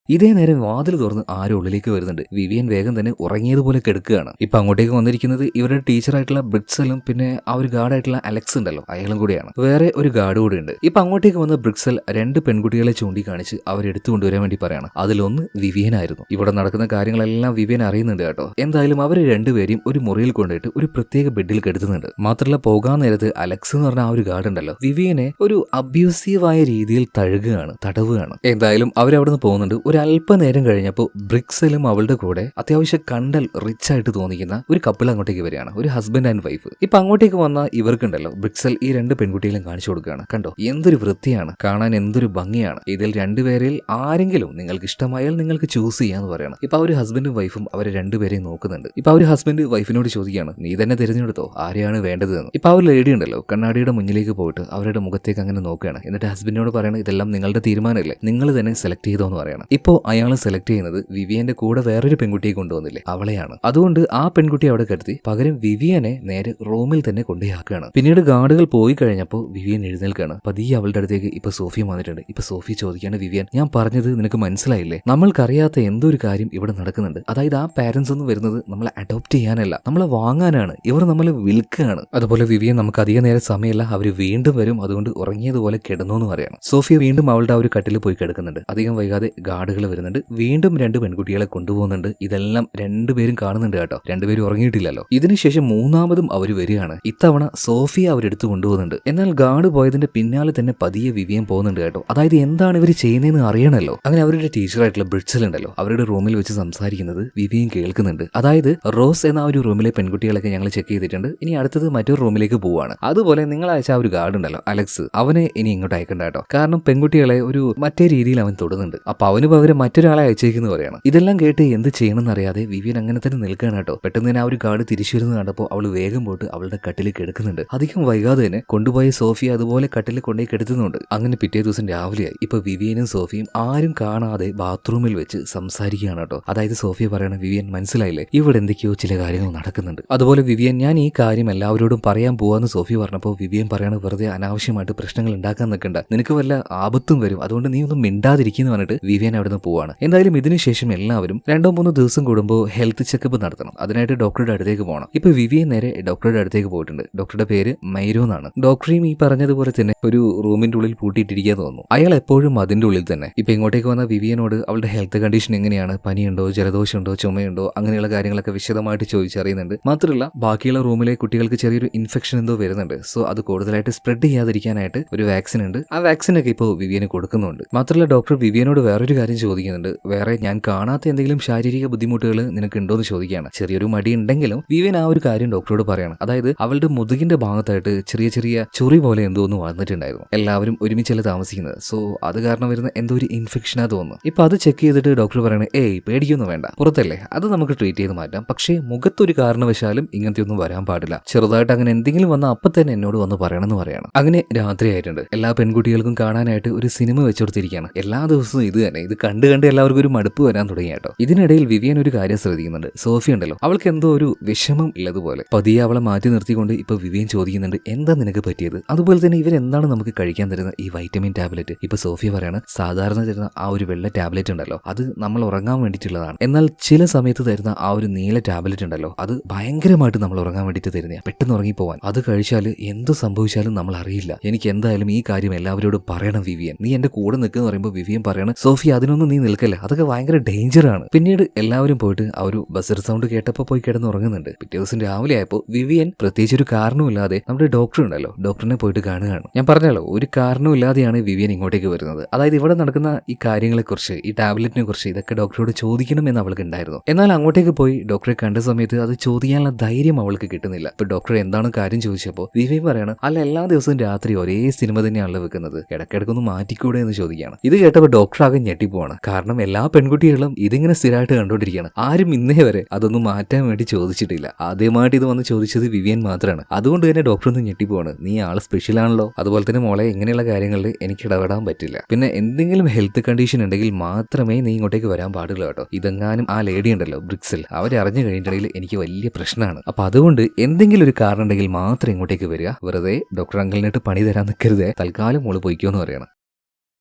[SPEAKER 1] ഇതേ നേരം വാതിൽ തുറന്ന് ആരോ ഉള്ളിലേക്ക് വരുന്നുണ്ട്. വിവിയൻ വേഗം തന്നെ ഉറങ്ങിയതുപോലെ കിടക്കുകയാണ്. ഇപ്പൊ അങ്ങോട്ടേക്ക് വന്നിരിക്കുന്നത് ഇവരുടെ ടീച്ചറായിട്ടുള്ള ബ്രിക്സലും പിന്നെ ആ ഒരു ഗാർഡായിട്ടുള്ള അലക്സ് ഉണ്ടല്ലോ, അയാളും കൂടിയാണ്. വേറെ ഒരു ഗാർഡ് കൂടി ഉണ്ട്. ഇപ്പൊ അങ്ങോട്ടേക്ക് വന്ന ബ്രിക്സൽ 2 പെൺകുട്ടികളെ ചൂണ്ടിക്കാണിച്ച് അവരെടുത്തു കൊണ്ടുവരാൻ വേണ്ടി പറയാണ്. അതിലൊന്ന് വിവിയൻ ആയിരുന്നു. ഇവിടെ നടക്കുന്ന കാര്യങ്ങളെല്ലാം വിവിയൻ അറിയുന്നുണ്ട് കേട്ടോ. എന്തായാലും അവർ രണ്ടുപേരെയും ഒരു മുറിയിൽ കൊണ്ടുപോയിട്ട് ഒരു പ്രത്യേക ബെഡിൽ കെടുത്തുന്നുണ്ട്. മാത്രമല്ല പോകാൻ നേരത്ത് അലക്സ് എന്ന് പറഞ്ഞ ആ ഒരു ഗാർഡ് ഉണ്ടല്ലോ, വിവിയനെ ഒരു അബ്യൂസീവായ രീതിയിൽ തടവുകയാണ്. എന്തായാലും അവരവിടുന്ന് പോകുന്നുണ്ട്. ഒരു അല്പനേരം കഴിഞ്ഞപ്പോൾ ബ്രിക്സലും അവളുടെ കൂടെ അത്യാവശ്യം കണ്ടൽ റിച്ച് ആയിട്ട് തോന്നിക്കുന്ന ഒരു കപ്പിൾ അങ്ങോട്ടേക്ക് വരികയാണ്. ഒരു ഹസ്ബൻഡ് ആൻഡ് വൈഫ്. ഇപ്പൊ അങ്ങോട്ടേക്ക് വന്ന ഇവർക്കുണ്ടല്ലോ, ബ്രിക്സൽ ഈ 2 പെൺകുട്ടികളും കാണിച്ചു കൊടുക്കുകയാണ്. കണ്ടോ എന്തൊരു വൃത്തിയാണ്, കാണാൻ എന്തൊരു ഭംഗിയാണ്. ഇതിൽ 2 പേരിൽ ആരെങ്കിലും നിങ്ങൾക്ക് ഇഷ്ടമായാൽ നിങ്ങൾക്ക് ചൂസ് ചെയ്യാന്ന് പറയണം. ഇപ്പൊ ആ ഒരു ഹസ്ബൻഡും വൈഫും അവരെ 2 പേരെയും നോക്കുന്നുണ്ട്. ഇപ്പൊ ആ ഒരു ഹസ്ബൻഡ് വൈഫിനോട് ചോദിക്കുകയാണ്, നീ തന്നെ തിരഞ്ഞെടുത്തോ ആരെയാണ് വേണ്ടത് എന്ന്. ഇപ്പൊ ആ ഒരു ലേഡി ഉണ്ടല്ലോ കണ്ണാടിയുടെ മുന്നിലേക്ക് പോയിട്ട് അവരുടെ മുഖത്തേക്ക് അങ്ങനെ നോക്കുകയാണ്. എന്നിട്ട് ഹസ്ബൻഡിനോട് പറയണം, ഇതെല്ലാം നിങ്ങളുടെ തീരുമാനമല്ലേ, നിങ്ങൾ തന്നെ സെലക്ട് ചെയ്തോന്ന് പറയണം. ഇപ്പോൾ അയാൾ സെലക്ട് ചെയ്യുന്നത് വിവിയന്റെ കൂടെ വേറൊരു പെൺകുട്ടിയെ കൊണ്ടുവന്നില്ലേ അവളെയാണ്. അതുകൊണ്ട് ആ പെൺകുട്ടിയെ അവിടെ കടത്തി പകരം വിവിയനെ നേരെ റൂമിൽ തന്നെ കൊണ്ടുപോയാക്കുകയാണ്. പിന്നീട് ഗാർഡുകൾ പോയി കഴിഞ്ഞപ്പോൾ വിവിയൻ എഴുന്നേൽക്കാണ്. പതിയെ അവളുടെ അടുത്തേക്ക് ഇപ്പൊ സോഫിയ വന്നിട്ടുണ്ട്. ഇപ്പൊ സോഫിയ ചോദിക്കാണ്, വിവിയൻ ഞാൻ പറഞ്ഞത് നിനക്ക് മനസ്സിലായില്ലേ? നമ്മൾക്കറിയാത്ത എന്തോ ഒരു കാര്യം ഇവിടെ നടക്കുന്നുണ്ട്. അതായത് ആ പാരന്റ്സ് ഒന്നും വരുന്നത് നമ്മളെ അഡോപ്റ്റ് ചെയ്യാനല്ല, നമ്മളെ വാങ്ങാനാണ്. ഇവർ നമ്മളെ വിൽക്കുകയാണ്. അതുപോലെ വിവിയൻ നമുക്ക് അധിക നേരം സമയമല്ല, അവർ വീണ്ടും വരും, അതുകൊണ്ട് ഉറങ്ങിയതുപോലെ കിടന്നു എന്ന് പറയണം. സോഫിയ വീണ്ടും അവളുടെ ആ ഒരു കട്ടിൽ പോയി കിടക്കുന്നുണ്ട്. അധികം വൈകാതെ ഗാർഡുകൾ വരുന്നുണ്ട്. വീണ്ടും 2 പെൺകുട്ടികളെ കൊണ്ടുപോകുന്നുണ്ട്. ഇതെല്ലാം രണ്ടുപേരും കാണുന്നുണ്ട് കേട്ടോ. രണ്ടുപേരും ഉറങ്ങിയിട്ടില്ലല്ലോ. ഇതിനുശേഷം മൂന്നാമതും അവർ വരികയാണ്. ഇത്തവണ സോഫിയ അവരെടുത്ത് കൊണ്ടുപോകുന്നുണ്ട്. എന്നാൽ ഗാർഡ് പോയതിന്റെ പിന്നാലെ തന്നെ പതിയെ വിവിയൻ പോകുന്നുണ്ട് കേട്ടോ. അതായത് എന്താണ് ഇവർ ചെയ്യുന്നതെന്ന് അറിയണമല്ലോ. അങ്ങനെ അവരുടെ ടീച്ചറായിട്ടുള്ള ബ്രിഡ്സൽ ഉണ്ടല്ലോ, അവരുടെ റൂമിൽ വെച്ച് സംസാരിക്കുന്നത് വിവിയൻ കേൾക്കുന്നുണ്ട്. അതായത് റോസ് എന്ന ഒരു റൂമിലെ പെൺകുട്ടികളൊക്കെ ഞങ്ങൾ ചെക്ക് ചെയ്തിട്ടുണ്ട്. ഇനി അടുത്തത് മറ്റൊരു റൂമിലേക്ക് പോവാണ്. അതുപോലെ നിങ്ങൾ അയച്ച ആ ഒരു ഗാർഡ് ഉണ്ടല്ലോ അലക്സ്, അവനെ ഇനി ഇങ്ങോട്ട് അയക്കണ്ട കേട്ടോ. കാരണം പെൺകുട്ടികളെ ഒരു മറ്റേ രീതിയിൽ അവൻ തൊടുന്നുണ്ട്. അപ്പൊ അവന് പകരം മറ്റൊരാളെ അയച്ചേക്കെന്ന് പറയാണ്. ഇതെല്ലാം കേട്ട് എന്ത് ചെയ്യണമെന്ന് അറിയാതെ വിവിയൻ അങ്ങനെ തന്നെ നിൽക്കുകയാണ് കേട്ടോ. പെട്ടെന്ന് തന്നെ ആ ഒരു ഗാർഡ് തിരിച്ചു വരുന്നത് കണ്ടപ്പോൾ അവൾ വേഗം പോയിട്ട് അവളുടെ കട്ടിൽ കിടക്കുന്നുണ്ട്. അധികം വൈകാതെ തന്നെ കൊണ്ടുപോയ സോഫിയ അതുപോലെ കട്ടിൽ കൊണ്ടുപോയി കിടത്തുന്നുണ്ട്. അങ്ങനെ പിറ്റേ ദിവസം രാവിലെയായി. ഇപ്പൊ വിവിയനും സോഫിയും ആരും കാണാതെ ബാത്റൂമിൽ വെച്ച് സംസാരിക്കുകയാണ് കേട്ടോ. അതായത് സോഫിയ പറയണ, വിവിയൻ മനസ്സിലായില്ലേ, ഇവിടെ എന്തൊക്കെയോ ചില കാര്യങ്ങൾ നടക്കുന്നുണ്ട്. അതുപോലെ വിവിയൻ ഞാൻ ഈ കാര്യം എല്ലാവരോടും പറയാൻ പോവാന്ന് സോഫിയ പറഞ്ഞപ്പോൾ വിവിയൻ പറയാണ്, വെറുതെ അനാവശ്യമായിട്ട് പ്രശ്നങ്ങൾ ഉണ്ടാക്കാൻ നിൽക്കണ്ട, നിനക്ക് വല്ല ആപത്തും വരും, അതുകൊണ്ട് നീ ഒന്നും മിണ്ടാതിരിക്കുന്നു പറഞ്ഞിട്ട് വിവിയൻ അവിടെ നിന്ന് പോവാണ്. എന്തായാലും ഇതിനുശേഷം എല്ലാവരും 2-3 ദിവസം കൂടുമ്പോൾ ഹെൽത്ത് ചെക്കപ്പ് നടത്തണം. അതിനായിട്ട് ഡോക്ടറുടെ അടുത്തേക്ക് പോകണം. ഇപ്പൊ വിവിയൻ നേരെ ഡോക്ടറുടെ അടുത്തേക്ക് പോയിട്ടുണ്ട്. ഡോക്ടറുടെ പേര് മൈരോ എന്നാണ്. ഡോക്ടറേയും ഈ പറഞ്ഞതുപോലെ തന്നെ ഒരു റൂമിന്റെ ഉള്ളിൽ പൂട്ടിയിട്ടിരിക്കാൻ തോന്നുന്നു. അയാൾ എപ്പോഴും അതിന്റെ ഉള്ളിൽ തന്നെ. ഇപ്പൊ ഇങ്ങോട്ടേക്ക് വന്ന വിവിയനോട് അവളുടെ ഹെൽത്ത് കണ്ടീഷൻ എങ്ങനെയാണ്, പനിയുണ്ടോ, ജലദോഷമുണ്ടോ, ചുമയുണ്ടോ, അങ്ങനെയുള്ള കാര്യങ്ങളൊക്കെ വിശദമായിട്ട് ചോദിച്ചറിയുന്നുണ്ട്. മാത്രമല്ല ബാക്കിയുള്ള റൂമിലെ കുട്ടികൾക്ക് ചെറിയൊരു ഇൻഫെക്ഷൻ എന്തോ വരുന്നുണ്ട്. സോ അത് കൂടുതലായിട്ട് സ്പ്രെഡ് ചെയ്യാതിരിക്കാനായിട്ട് ഒരു വാക്സിൻ ഉണ്ട്. ആ വാക്സിനൊക്കെ ഇപ്പോൾ വിവിയന് കൊടുക്കുന്നുണ്ട്. മാത്രമല്ല ഡോക്ടർ വിവിയനോട് വേറൊരു കാര്യം ചോദിക്കുന്നുണ്ട്. വേറെ ഞാൻ കാണാത്ത എന്തെങ്കിലും ശാരീരിക ബുദ്ധിമുട്ടുകൾ നിനക്ക് ഉണ്ടോ എന്ന് ചോദിക്കുകയാണ്. ചെറിയൊരു മടി ഉണ്ടെങ്കിലും വിവിയൻ ആ ഒരു കാര്യം ഡോക്ടറോട് പറയാണ്. അതായത് അവളുടെ മുതുകിന്റെ ഭാഗത്തായിട്ട് ചെറിയ ചെറിയ ചൊറി പോലെ എന്തോ ഒന്ന് വന്നിട്ടുണ്ടായിരുന്നു. എല്ലാവരും ഒരുമിച്ചല്ല താമസിക്കുന്നത്. സോ അത് കാരണം വരുന്ന എന്തോ ഒരു ഇൻഫെക്ഷനാ തോന്നുന്നു. ഇപ്പൊ അത് ചെക്ക് ചെയ്തിട്ട് ഡോക്ടർ പറയണേ, ഏയ് പേടിക്കൊന്നും വേണ്ട, പുറത്തല്ലേ, അത് നമുക്ക് ട്രീറ്റ് ചെയ്ത് മാറ്റാം. പക്ഷേ മുഖത്തൊരു കാരണവശാലും ഇങ്ങനത്തെ ഒന്നും വരാൻ പാടില്ല. ചെറുതായിട്ട് അങ്ങനെ എന്തെങ്കിലും വന്നാൽ അപ്പൊ തന്നെ എന്നോട് വന്ന് പറയണമെന്ന് പറയാണ്. അങ്ങനെ രാത്രിയായിട്ടുണ്ട്. എല്ലാ പെൺകുട്ടികൾക്കും കാണാനായിട്ട് ഒരു സിനിമ വെച്ചുകൊടുത്തിരിക്കുകയാണ്. എല്ലാ ദിവസവും ഇത് തന്നെ. ഇത് കണ്ട് കണ്ട് എല്ലാവർക്കും ഒരു മടുപ്പ് വരാൻ തുടങ്ങി കേട്ടോ. ഇതിനിടയിൽ വിവിയൻ ഒരു കാര്യം ശ്രദ്ധിക്കുന്നുണ്ട്. സോഫി ഉണ്ടല്ലോ, അവൾക്ക് എന്തോ ഒരു വിഷമം ഉള്ളതുപോലെ. പതിയെ അവളെ മാറ്റി നിർത്തിക്കൊണ്ട് ഇപ്പൊ വിവിയൻ ചോദിക്കുന്നുണ്ട്, എന്താ നിനക്ക് പറ്റിയത്? അതുപോലെ തന്നെ ഇവരെന്താണ് നമുക്ക് കഴിക്കാൻ തരുന്ന ഈ വൈറ്റമിൻ ടാബ്ലറ്റ്? ഇപ്പൊ സോഫിയ പറയാണ്, സാധാരണ തരുന്ന ആ ഒരു വെള്ള ടാബ്ലറ്റ് ഉണ്ടല്ലോ, അത് നമ്മൾ ഉറങ്ങാൻ വേണ്ടിയിട്ടുള്ളതാണ്. എന്നാൽ ചില സമയത്ത് തരുന്ന ആ ഒരു നീല ടാബ്ലറ്റ് ഉണ്ടല്ലോ, അത് ഭയങ്കരമായിട്ട് നമ്മൾ ഉറങ്ങാൻ വേണ്ടിയിട്ട് തരുന്നതാണ്, പെട്ടെന്ന് ഉറങ്ങിപ്പോവാൻ. അത് കഴിച്ചാൽ എന്ത് സംഭവിച്ചാലും നമ്മൾ അറിയില്ല. എനിക്ക് എന്തായാലും ഈ കാര്യം എല്ലാവരോടും പറയണം വിവിയൻ, നീ എന്റെ കൂടെ നിൽക്കുന്ന പറയുമ്പോൾ വിവിയൻ പറയണം, സോഫിയ അതിനൊന്നും നീ നിൽക്കല്ലേ, അതൊക്കെ ഭയങ്കര ഡേഞ്ചറാണ്. പിന്നീട് എല്ലാവരും പോയിട്ട് ആ ഒരു ബസർ സൗണ്ട് കേട്ടപ്പോൾ പോയി കിടന്ന് ഉറങ്ങുന്നുണ്ട്. പിറ്റേ ദിവസം രാവിലെ ആയപ്പോൾ വിവിയൻ പ്രത്യേകിച്ച് ഒരു കാരണമില്ലാതെ നമ്മുടെ ഡോക്ടർ ഉണ്ടല്ലോ, ഡോക്ടറിനെ പോയിട്ട് കാണുകയാണ്. ഞാൻ പറഞ്ഞല്ലോ, ഒരു കാരണമില്ലാതെയാണ് വിവിയൻ ഇങ്ങോട്ടേക്ക് വരുന്നത്. അതായത് ഇവിടെ നടക്കുന്ന ഈ കാര്യങ്ങളെക്കുറിച്ച്, ഈ ടാബ്ലറ്റിനെ കുറിച്ച് ഇതൊക്കെ ഡോക്ടറോട് ചോദിക്കണം എന്ന് അവൾക്ക് ഉണ്ടായിരുന്നു. എന്നാൽ അങ്ങോട്ടേക്ക് പോയി ഡോക്ടറെ കണ്ട സമയത്ത് അത് ചോദിക്കാനുള്ള ധൈര്യം അവൾക്ക് കിട്ടുന്നില്ല. ഇപ്പൊ ഡോക്ടർ എന്താണ് കാര്യം ചോദിച്ചപ്പോൾ വിവിയൻ പറയണം, അല്ല എല്ലാ ദിവസവും രാത്രി ഒരേ സിനിമ തന്നെയാണല്ലോ വെക്കുന്നത്, ഇടയ്ക്കിടക്കൊന്ന് മാറ്റിക്കൂടെ എന്ന് ചോദിക്കുകയാണ്. ഇത് കേട്ടപ്പോൾ ഡോക്ടർ ആകെ ഞെട്ടിപ്പോവാണ്. കാരണം എല്ലാ പെൺകുട്ടികളും ഇതിങ്ങനെ സ്ഥിരമായിട്ട് കണ്ടോണ്ടിരിക്കുകയാണ്. ആരും ഇന്നേ വരെ അതൊന്നും മാറ്റാൻ വേണ്ടി ചോദിച്ചിട്ടില്ല. ആദ്യമായിട്ട് ഇത് വന്ന് ചോദിച്ചത് വിവിയൻ മാത്രമാണ്. അതുകൊണ്ട് തന്നെ ഡോക്ടർ ഒന്ന് ഞെട്ടിപ്പോവാണ്. നീ ആള് സ്പെഷ്യൽ ആണല്ലോ, അതുപോലെ തന്നെ മോളെ ഇങ്ങനെയുള്ള കാര്യങ്ങളിൽ എനിക്ക് ഇടപെടാൻ പറ്റില്ല. പിന്നെ എന്തെങ്കിലും ഹെൽത്ത് കണ്ടീഷൻ ഉണ്ടെങ്കിൽ മാത്രമേ നീ ഇങ്ങോട്ടേക്ക് വരാൻ പാടുള്ളൂ കേട്ടോ. ഇതെങ്ങാനും ആ ലേഡി ഉണ്ടല്ലോ ബ്രിക്സിൽ, അവരെ അറിഞ്ഞു കഴിഞ്ഞിട്ടുണ്ടെങ്കിൽ എനിക്ക് വലിയ പ്രശ്നമാണ്. അപ്പൊ അതുകൊണ്ട് എന്തെങ്കിലും ഒരു കാരണം ഉണ്ടെങ്കിൽ മാത്രം ഇങ്ങോട്ടേക്ക് വരിക. വെറുതെ ഡോക്ടർ അങ്കിളിനായിട്ട് പണി തരാൻ നിൽക്കരുത്, തൽക്കാലം മോള് പൊയ്ക്കോന്ന് പറയണം.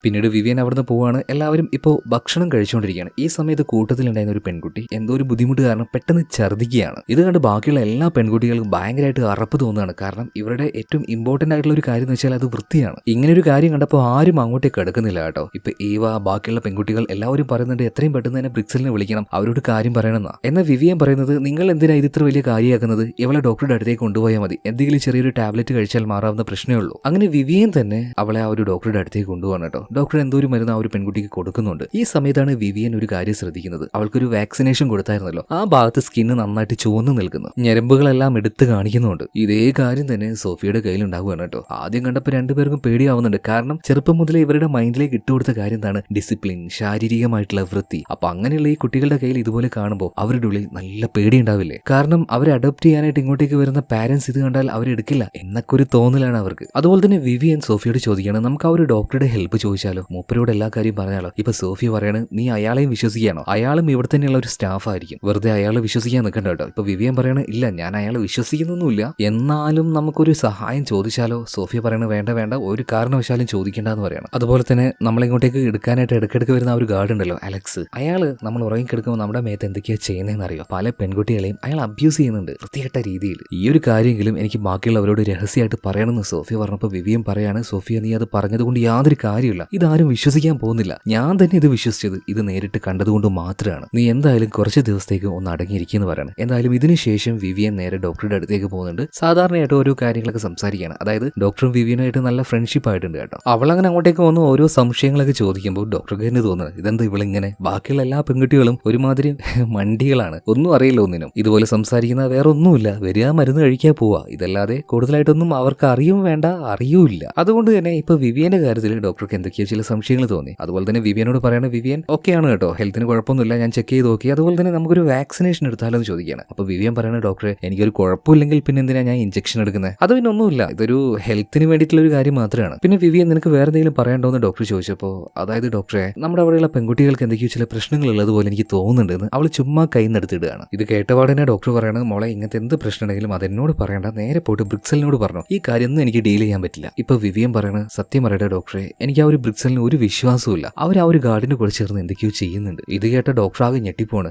[SPEAKER 1] പിന്നീട് വിവിയൻ അവിടുന്ന് പോവാണ്. എല്ലാവരും ഇപ്പോൾ ഭക്ഷണം കഴിച്ചുകൊണ്ടിരിക്കുകയാണ്. ഈ സമയത്ത് കൂട്ടത്തിലുണ്ടായിരുന്ന ഒരു പെൺകുട്ടി എന്തോ ഒരു ബുദ്ധിമുട്ട് കാരണം പെട്ടെന്ന് ഛർദ്ദിക്കുകയാണ്. ഇത് കണ്ട് ബാക്കിയുള്ള എല്ലാ പെൺകുട്ടികൾക്കും ഭയങ്കരമായിട്ട് അറപ്പ് തോന്നുകയാണ്. കാരണം ഇവരുടെ ഏറ്റവും ഇമ്പോർട്ടന്റ് ആയിട്ടുള്ള ഒരു കാര്യം എന്ന് വെച്ചാൽ അത് വൃത്തിയാണ്. ഇങ്ങനെ ഒരു കാര്യം കണ്ടപ്പോൾ ആരും അങ്ങോട്ടേക്ക് കിടക്കുന്നില്ല കേട്ടോ. ഇപ്പൊ ഈവ ബാക്കിയുള്ള പെൺകുട്ടികൾ എല്ലാവരും പറയുന്നുണ്ട് എത്രയും പെട്ടെന്ന് തന്നെ ബ്രിക്സലിനെ വിളിക്കണം, അവരോട് കാര്യം പറയണമെന്നാ. എന്നാൽ വിവിയൻ പറയുന്നത്, നിങ്ങൾ എന്തിനാ ഇത് ഇത്ര വലിയ കാര്യമാക്കുന്നത്, ഇവളെ ഡോക്ടറുടെ അടുത്തേക്ക് കൊണ്ടുപോയാൽ മതി, എന്തെങ്കിലും ചെറിയൊരു ടാബ്ലറ്റ് കഴിച്ചാൽ മാറാവുന്ന പ്രശ്നമേ ഉള്ളൂ. അങ്ങനെ വിവിയൻ തന്നെ അവളെ ആ ഒരു ഡോക്ടറുടെ അടുത്തേക്ക് കൊണ്ടുപോകണം കേട്ടോ. ഡോക്ടർ എന്തോ ഒരു മരുന്ന് ആ ഒരു പെൺകുട്ടിക്ക് കൊടുക്കുന്നുണ്ട്. ഈ സമയത്താണ് വിവിയൻ ഒരു കാര്യം ശ്രദ്ധിക്കുന്നത്. അവൾക്കൊരു വാക്സിനേഷൻ കൊടുത്തായിരുന്നല്ലോ, ആ ഭാഗത്ത് സ്കിന്ന് നന്നായിട്ട് ചുവന്നു നിൽക്കുന്നു, ഞരമ്പുകളെല്ലാം എടുത്ത് കാണിക്കുന്നുണ്ട്. ഇതേ കാര്യം തന്നെ സോഫിയുടെ കയ്യിലുണ്ടാവുകയാണ് കേട്ടോ. ആദ്യം കണ്ടപ്പോൾ രണ്ടുപേർക്കും പേടിയാവുന്നുണ്ട്. കാരണം ചെറുപ്പം മുതലേ ഇവരുടെ മൈൻഡിലേക്ക് ഇട്ടുകൊടുത്ത കാര്യം എന്താണ്, ഡിസിപ്ലിൻ, ശാരീരികമായിട്ടുള്ള വൃത്തി. അപ്പൊ അങ്ങനെയുള്ള ഈ കുട്ടികളുടെ കയ്യിൽ ഇതുപോലെ കാണുമ്പോൾ അവരുടെ ഉള്ളിൽ നല്ല പേടി ഉണ്ടാവില്ലേ? കാരണം അവരെ അഡോപ്റ്റ് ചെയ്യാനായിട്ട് ഇങ്ങോട്ടേക്ക് വരുന്ന പാരന്റ്സ് ഇത് കണ്ടാൽ അവരെടുക്കില്ല എന്നൊക്കെ ഒരു തോന്നലാണ് അവർക്ക്. അതുപോലെ തന്നെ വിവിയൻ സോഫിയോട് ചോദിക്കുകയാണ്, നമുക്ക് ആ ഒരു ഡോക്ടറുടെ ഹെൽപ്പ് ചോദിച്ചാൽ ചോദിച്ചാലോ, മൂപ്പരോട് എല്ലാ കാര്യം പറഞ്ഞാലോ? ഇപ്പൊ സോഫിയ പറയാണ് നീ അയാളെയും വിശ്വസിക്കുകയാണോ? അയാളും ഇവിടെ തന്നെയുള്ള ഒരു സ്റ്റാഫ് ആയിരിക്കും, വെറുതെ അയാൾ വിശ്വസിക്കാൻ നിൽക്കണ്ട കേട്ടോ. ഇപ്പൊ വിവിയൻ പറയണ ഇല്ല ഞാൻ അയാളെ വിശ്വസിക്കുന്നൊന്നുമില്ല, എന്നാലും നമുക്കൊരു സഹായം ചോദിച്ചാലോ? സോഫിയ പറയണ വേണ്ട വേണ്ട, ഒരു കാരണവശാലും ചോദിക്കേണ്ടെന്ന് പറയണം. അതുപോലെ തന്നെ നമ്മളിങ്ങോട്ടേക്ക് എടുക്കാനായിട്ട് ഇടയ്ക്കിടയ്ക്ക് വരുന്ന ആ ഒരു ഗാർഡ് ഉണ്ടല്ലോ അലക്സ്, അയാൾ നമ്മൾ ഉറങ്ങിക്കിടക്കുമ്പോൾ നമ്മുടെ മേത്ത് എന്തൊക്കെയാ ചെയ്യുന്നതെന്ന് അറിയോ? പല പെൺകുട്ടികളെയും അയാൾ അബ്യൂസ് ചെയ്യുന്നുണ്ട് വൃത്തികെട്ട രീതിയിൽ. ഈ ഒരു കാര്യമെങ്കിലും എനിക്ക് ബാക്കിയുള്ളവരോട് രഹസ്യമായിട്ട് പറയണമെന്ന് സോഫിയ പറഞ്ഞപ്പോൾ വിവിയൻ പറയാണ് സോഫിയ നീ അത് പറഞ്ഞതുകൊണ്ട് യാതൊരു കാര്യമില്ല, ഇതാരും വിശ്വസിക്കാൻ പോകുന്നില്ല, ഞാൻ തന്നെ ഇത് വിശ്വസിച്ചത് ഇത് നേരിട്ട് കണ്ടതുകൊണ്ട് മാത്രമാണ്, നീ എന്തായാലും കുറച്ച് ദിവസത്തേക്ക് ഒന്ന് അടങ്ങിയിരിക്കുന്നു പറയണം. എന്തായാലും ഇതിനുശേഷം വിവിയൻ നേരെ ഡോക്ടറുടെ അടുത്തേക്ക് പോകുന്നുണ്ട്. സാധാരണയായിട്ട് ഓരോ കാര്യങ്ങളൊക്കെ സംസാരിക്കുകയാണ്, അതായത് ഡോക്ടറും വിവിയനുമായിട്ട് നല്ല ഫ്രണ്ട്ഷിപ്പ് ആയിട്ടുണ്ട് കേട്ടോ. അവളങ്ങനെ അങ്ങോട്ടേക്ക് വന്ന് ഓരോ സംശയങ്ങളൊക്കെ ചോദിക്കുമ്പോൾ ഡോക്ടർക്ക് തന്നെ തോന്നുന്നത് ഇതെന്താ ഇവളിങ്ങനെ, ബാക്കിയുള്ള എല്ലാ പെൺകുട്ടികളും ഒരുമാതിരി മണ്ടികളാണ്, ഒന്നും അറിയില്ല ഒന്നിനും, ഇതുപോലെ സംസാരിക്കുന്ന വേറെ ഒന്നുമില്ല, വരിക മരുന്ന് കഴിക്കാൻ പോവാ, ഇതല്ലാതെ കൂടുതലായിട്ടൊന്നും അവർക്ക് അറിയും വേണ്ട അറിയൂല്ല. അതുകൊണ്ട് തന്നെ ഇപ്പൊ വിവിയന്റെ കാര്യത്തിൽ ഡോക്ടർക്ക് എന്തൊക്കെയോ ചില സംശയങ്ങൾ തോന്നി. അതുപോലെ തന്നെ വിവിയനോട് പറയണ വിവിയൻ ഓക്കെയാണ് കേട്ടോ, ഹെൽത്തിന് കുഴപ്പമൊന്നുമില്ല, ഞാൻ ചെക്ക് ചെയ്ത് നോക്കി, അതുപോലെ തന്നെ നമുക്കൊരു വാക്സിനേഷൻ എടുത്താലോ എന്ന് ചോദിക്കുകയാണ്. അപ്പൊ വിവിയൻ പറയണ ഡോക്ടറെ എനിക്കൊരു കുഴപ്പമില്ലെങ്കിൽ പിന്നെ എന്തിനാ ഞാൻ ഇഞ്ചക്ഷൻ എടുക്കുന്നത്, അത് പിന്നെ ഒന്നുമില്ല, ഇതൊരു ഹെൽത്തിന് വേണ്ടിയിട്ടുള്ള ഒരു കാര്യം മാത്രമാണ്. പിന്നെ വിവിയൻ നിനക്ക് വേറെ എന്തെങ്കിലും പറയണ്ടോ എന്ന് ഡോക്ടർ ചോദിച്ചപ്പോൾ അതായത് ഡോക്ടറെ നമ്മുടെ അവിടെയുള്ള പെൺകുട്ടികൾക്ക് എന്തൊക്കെയോ ചില പ്രശ്നങ്ങൾ ഉള്ളതുപോലെ എനിക്ക് തോന്നുന്നുണ്ടെന്ന് അവൾ ചുമ്മാ കൈന്നെടുത്തിടുകയാണ്. ഇത് കേട്ടപാടനെ ഡോക്ടർ പറയണത് മോളെ ഇങ്ങനത്തെ എന്ത് പ്രശ്നം ഉണ്ടെങ്കിലും അതെന്നോട് പറയണ്ട, നേരെ പോയിട്ട് ബ്രിക്സലിനോട് പറഞ്ഞു, ഈ കാര്യമൊന്നും എനിക്ക് ഡീൽ ചെയ്യാൻ പറ്റില്ല. ഇപ്പൊ വിവിയൻ പറയണത് സത്യം പറയട്ടെ ഡോക്ടറെ, എനിക്ക് ആ ഒരു ബ്രിക്സലിന് ഒരു വിശ്വാസമില്ല, അവർ ആ ഒരു ഗാർഡിന്റെ കൂടെ ചേർന്ന് എന്തൊക്കെയോ ചെയ്യുന്നുണ്ട്. ഇത് കേട്ട ഡോക്ടർ ആകെ ഞെട്ടിപ്പോണ്.